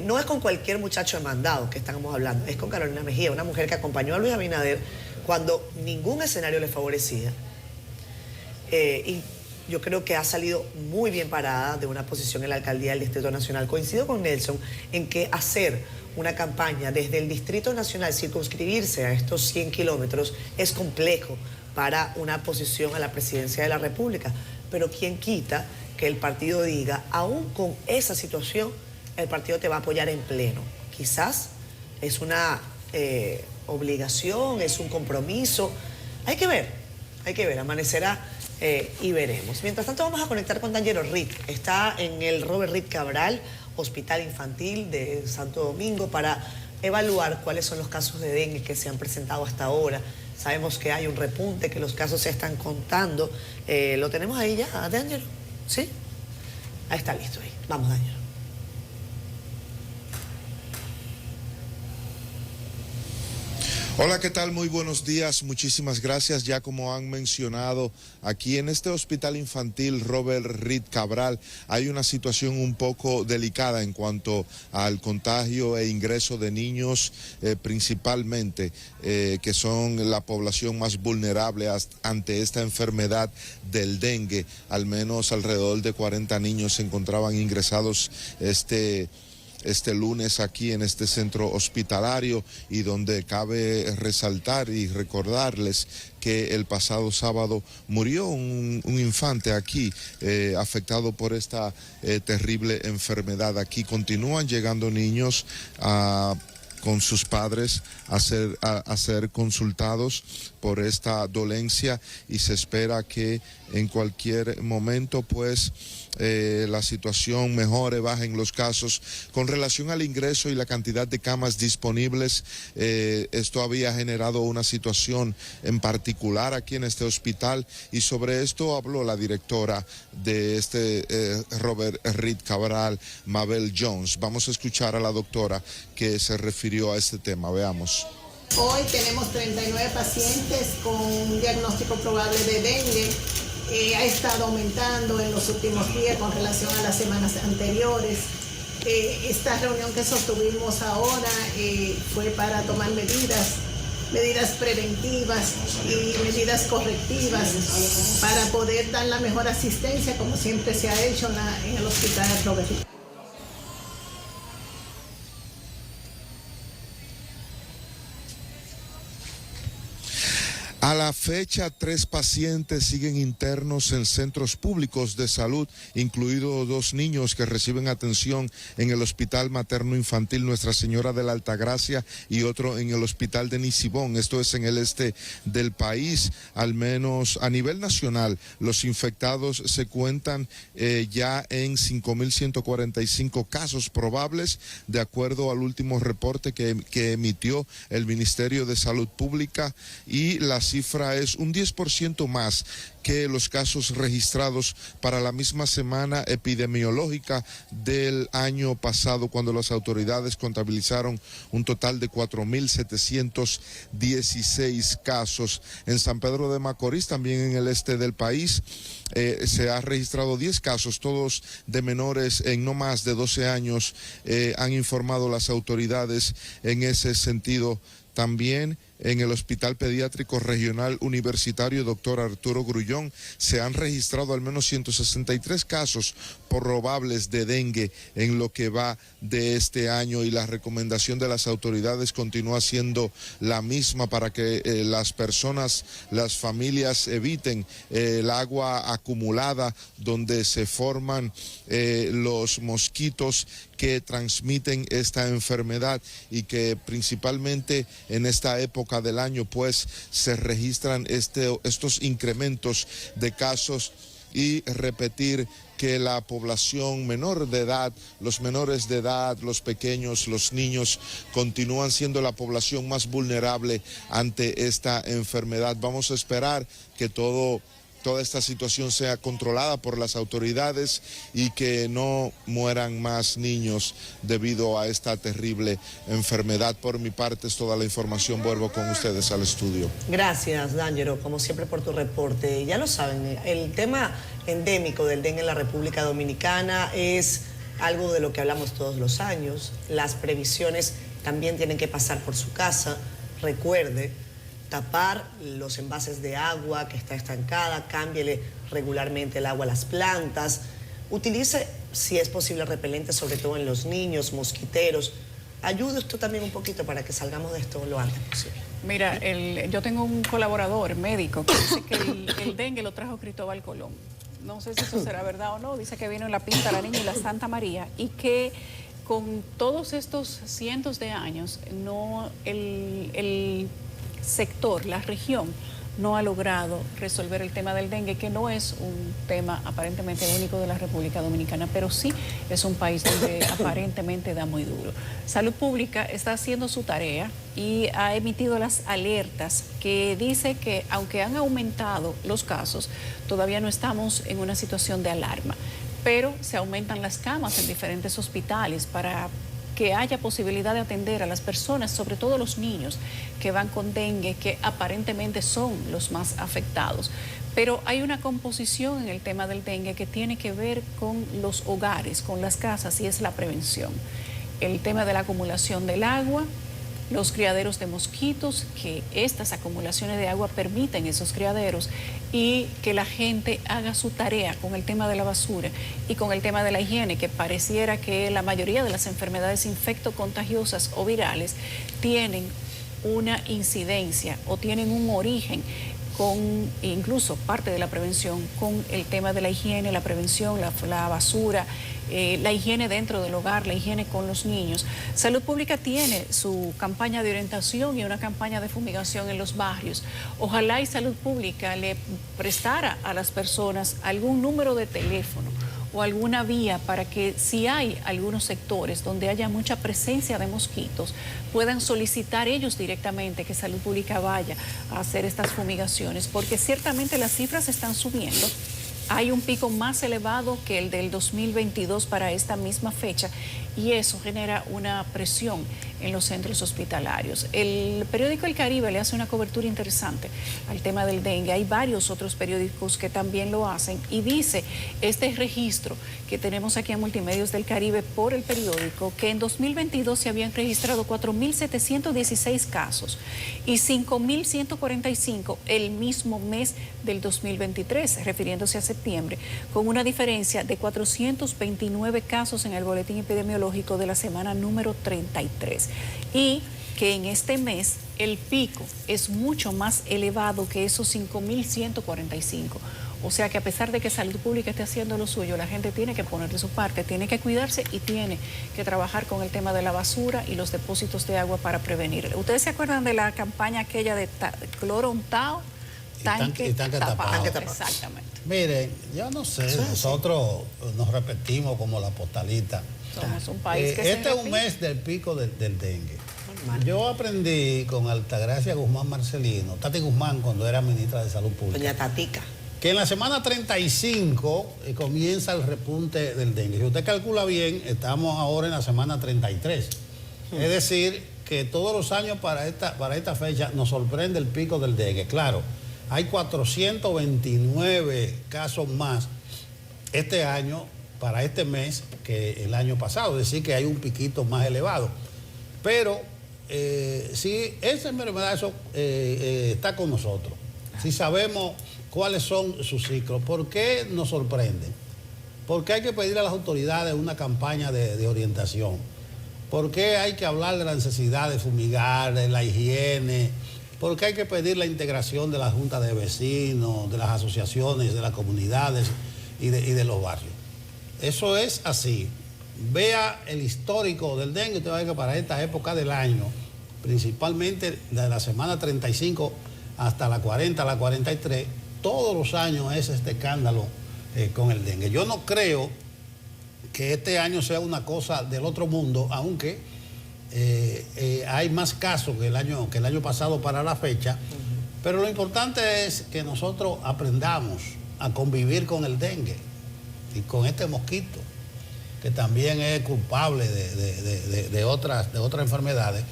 No es con cualquier muchacho de mandado que estamos hablando, es con Carolina Mejía, una mujer que acompañó a Luis Abinader cuando ningún escenario le favorecía. Y yo creo que ha salido muy bien parada de una posición en la alcaldía del Distrito Nacional. Coincido con Nelson en que hacer una campaña desde el Distrito Nacional, circunscribirse a estos 100 kilómetros, es complejo para una posición a la presidencia de la República. Pero ¿quién quita que el partido diga, aún con esa situación, el partido te va a apoyar en pleno? Quizás es una obligación, es un compromiso. Hay que ver, amanecerá y veremos. Mientras tanto vamos a conectar con D'Angelo Reed. Está en el Robert Reed Cabral, Hospital Infantil de Santo Domingo, para evaluar cuáles son los casos de dengue que se han presentado hasta ahora. Sabemos que hay un repunte, que los casos se están contando. ¿Lo tenemos ahí ya, D'Angelo? ¿Sí? Ahí está listo ahí. Vamos, D'Angelo. Hola, ¿qué tal? Muy buenos días, muchísimas gracias. Ya como han mencionado, aquí en este hospital infantil Robert Reed Cabral hay una situación un poco delicada en cuanto al contagio e ingreso de niños, principalmente, que son la población más vulnerable ante esta enfermedad del dengue. Al menos alrededor de 40 niños se encontraban ingresados este lunes aquí en este centro hospitalario, y donde cabe resaltar y recordarles que el pasado sábado murió un infante aquí afectado por esta terrible enfermedad. Aquí continúan llegando niños con sus padres a ser consultados por esta dolencia, y se espera que en cualquier momento pues la situación mejore, bajen los casos. Con relación al ingreso y la cantidad de camas disponibles, esto había generado una situación en particular aquí en este hospital, y sobre esto habló la directora de Robert Reed Cabral, Mabel Jones. Vamos a escuchar a la doctora que se refirió a este tema. Veamos. Hoy tenemos 39 pacientes con un diagnóstico probable de dengue. Ha estado aumentando en los últimos días con relación a las semanas anteriores. Esta reunión que sostuvimos ahora fue para tomar medidas preventivas y medidas correctivas para poder dar la mejor asistencia, como siempre se ha hecho en el Hospital Robert Reed. A la fecha, 3 pacientes siguen internos en centros públicos de salud, incluidos 2 niños que reciben atención en el Hospital Materno Infantil Nuestra Señora de la Altagracia y otro en el Hospital de Nisibón. Esto es en el este del país. Al menos a nivel nacional, los infectados se cuentan ya en 5.145 casos probables, de acuerdo al último reporte que emitió el Ministerio de Salud Pública, y la cifra es un 10% más que los casos registrados para la misma semana epidemiológica del año pasado, cuando las autoridades contabilizaron un total de 4.716 casos. En San Pedro de Macorís, también en el este del país, se ha registrado 10 casos, todos de menores en no más de 12 años, han informado las autoridades en ese sentido. También en el Hospital Pediátrico Regional Universitario Dr. Arturo Grullón se han registrado al menos 163 casos probables de dengue en lo que va de este año, y la recomendación de las autoridades continúa siendo la misma para que las personas, las familias eviten el agua acumulada donde se forman los mosquitos que transmiten esta enfermedad, y que principalmente en esta época del año pues se registran estos incrementos de casos. Y repetir que la población menor de edad, los menores de edad, los pequeños, los niños, continúan siendo la población más vulnerable ante esta enfermedad. Vamos a esperar que toda esta situación sea controlada por las autoridades y que no mueran más niños debido a esta terrible enfermedad. Por mi parte es toda la información. Vuelvo con ustedes al estudio. Gracias, D'Angelo, como siempre por tu reporte. Ya lo saben, el tema endémico del dengue en la República Dominicana es algo de lo que hablamos todos los años. Las previsiones también tienen que pasar por su casa. Recuerde tapar los envases de agua que está estancada, cámbiele regularmente el agua a las plantas, utilice, si es posible, repelente, sobre todo en los niños, mosquiteros. Ayude usted también un poquito para que salgamos de esto lo antes posible. Mira, yo tengo un colaborador médico que dice que el dengue lo trajo Cristóbal Colón. No sé si eso será verdad o no. Dice que vino en la Pinta La Niña y la Santa María, y que con todos estos cientos de años, no el sector, la región, no ha logrado resolver el tema del dengue, que no es un tema aparentemente único de la República Dominicana, pero sí es un país donde aparentemente da muy duro. Salud Pública está haciendo su tarea y ha emitido las alertas que dice que, aunque han aumentado los casos, todavía no estamos en una situación de alarma, pero se aumentan las camas en diferentes hospitales para que haya posibilidad de atender a las personas, sobre todo los niños que van con dengue, que aparentemente son los más afectados. Pero hay una composición en el tema del dengue que tiene que ver con los hogares, con las casas, y es la prevención. El tema de la acumulación del agua, los criaderos de mosquitos, que estas acumulaciones de agua permiten esos criaderos, y que la gente haga su tarea con el tema de la basura y con el tema de la higiene, que pareciera que la mayoría de las enfermedades infectocontagiosas o virales tienen una incidencia o tienen un origen con, incluso parte de la prevención, con el tema de la higiene, la prevención, la basura, la higiene dentro del hogar, la higiene con los niños. Salud Pública tiene su campaña de orientación y una campaña de fumigación en los barrios. Ojalá y Salud Pública le prestara a las personas algún número de teléfono o alguna vía para que si hay algunos sectores donde haya mucha presencia de mosquitos, puedan solicitar ellos directamente que Salud Pública vaya a hacer estas fumigaciones, porque ciertamente las cifras están subiendo. Hay un pico más elevado que el del 2022 para esta misma fecha y eso genera una presión en los centros hospitalarios. El periódico El Caribe le hace una cobertura interesante al tema del dengue. Hay varios otros periódicos que también lo hacen y dice este registro que tenemos aquí en Multimedios del Caribe por el periódico que en 2022 se habían registrado 4.716 casos y 5.145 el mismo mes del 2023, refiriéndose a septiembre, con una diferencia de 429 casos en el boletín epidemiológico de la semana número 33. Y que en este mes el pico es mucho más elevado que esos 5.145. O sea que a pesar de que Salud Pública esté haciendo lo suyo, la gente tiene que poner de su parte, tiene que cuidarse y tiene que trabajar con el tema de la basura y los depósitos de agua para prevenir. ¿Ustedes se acuerdan de la campaña aquella de cloro untado? Tanque tapado. Exactamente. Miren, yo no sé, nosotros nos repetimos como la postalita. Somos un país que este es un mes del pico del dengue. Yo aprendí con Altagracia Guzmán Marcelino, Tati Guzmán, cuando era ministra de Salud Pública. Doña Tatica. Que en la semana 35 comienza el repunte del dengue. Si usted calcula bien, estamos ahora en la semana 33. Es decir, que todos los años para esta fecha nos sorprende el pico del dengue. Claro, hay 429 casos más este año para este mes que el año pasado, es decir que hay un piquito más elevado. Pero si esa enfermedad está con nosotros, si sabemos cuáles son sus ciclos, ¿por qué nos sorprenden? ¿Por qué hay que pedir a las autoridades una campaña de orientación? ¿Por qué hay que hablar de la necesidad de fumigar, de la higiene? ¿Por qué hay que pedir la integración de la junta de vecinos, de las asociaciones, de las comunidades y de los barrios? Eso es así. Vea el histórico del dengue, usted va a ver que para esta época del año, principalmente de la semana 35 hasta la 40, la 43, todos los años es este escándalo con el dengue. Yo no creo que este año sea una cosa del otro mundo, aunque hay más casos que el año pasado para la fecha, pero lo importante es que nosotros aprendamos a convivir con el dengue y con este mosquito, que también es culpable de otras enfermedades,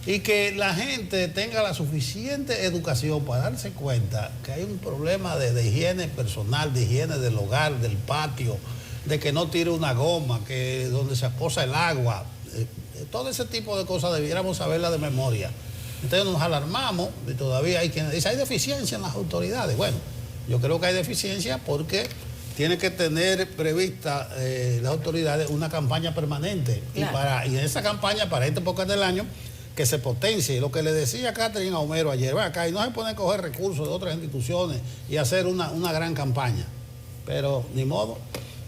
y que la gente tenga la suficiente educación para darse cuenta que hay un problema de higiene personal, de higiene del hogar, del patio, de que no tire una goma, que donde se aposa el agua, todo ese tipo de cosas debiéramos saberla de memoria. Entonces nos alarmamos y todavía hay quienes dicen hay deficiencia en las autoridades. Bueno, yo creo que hay deficiencia porque tiene que tener prevista las autoridades una campaña permanente. Claro. Y en esa campaña, para esta época del año, que se potencie. Y lo que le decía Catherine a Homero ayer, va acá, y no se pueden coger recursos de otras instituciones y hacer una gran campaña. Pero ni modo.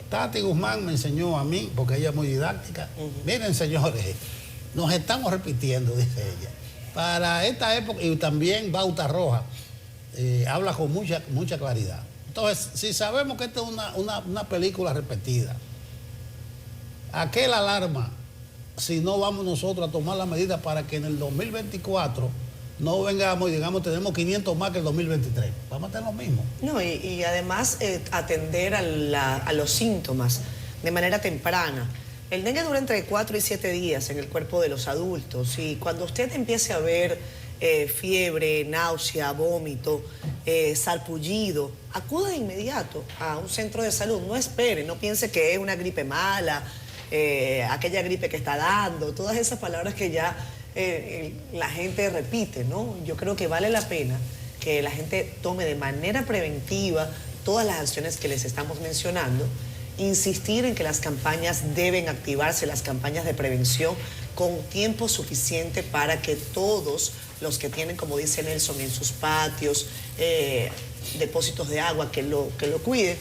Tati Guzmán me enseñó a mí, porque ella es muy didáctica. Miren, señores, nos estamos repitiendo, dice ella. Para esta época, y también Bauta Roja, habla con mucha claridad. Entonces, si sabemos que esta es una película repetida, ¿a qué la alarma si no vamos nosotros a tomar las medidas para que en el 2024 no vengamos y digamos tenemos 500 más que el 2023? Vamos a tener lo mismo. No, y además atender a los síntomas de manera temprana. El dengue dura entre 4 y 7 días en el cuerpo de los adultos y cuando usted empiece a ver fiebre, náusea, vómito, sarpullido, acuda de inmediato a un centro de salud. No espere, no piense que es una gripe mala, aquella gripe que está dando, todas esas palabras que ya la gente repite, ¿no? Yo creo que vale la pena que la gente tome de manera preventiva todas las acciones que les estamos mencionando, insistir en que las campañas deben activarse, las campañas de prevención, con tiempo suficiente para que todos los que tienen, como dice Nelson, en sus patios, depósitos de agua, que lo cuiden,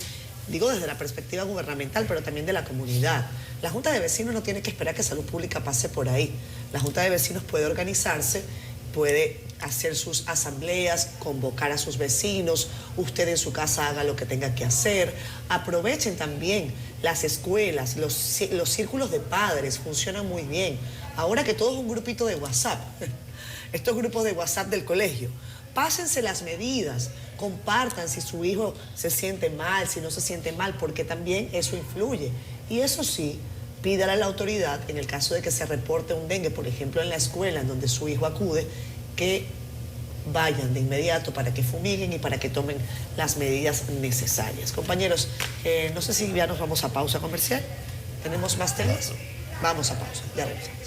digo desde la perspectiva gubernamental, pero también de la comunidad. La Junta de Vecinos no tiene que esperar que Salud Pública pase por ahí. La Junta de Vecinos puede organizarse, puede hacer sus asambleas, convocar a sus vecinos, usted en su casa haga lo que tenga que hacer. Aprovechen también las escuelas, los círculos de padres funcionan muy bien. Ahora que todo es un grupito de WhatsApp, estos grupos de WhatsApp del colegio, pásense las medidas, compartan si su hijo se siente mal, si no se siente mal, porque también eso influye. Y eso sí, pídale a la autoridad, en el caso de que se reporte un dengue, por ejemplo, en la escuela en donde su hijo acude, que vayan de inmediato para que fumiguen y para que tomen las medidas necesarias. Compañeros, no sé si ya nos vamos a pausa comercial. ¿Tenemos más temas? Vamos a pausa, ya regresamos.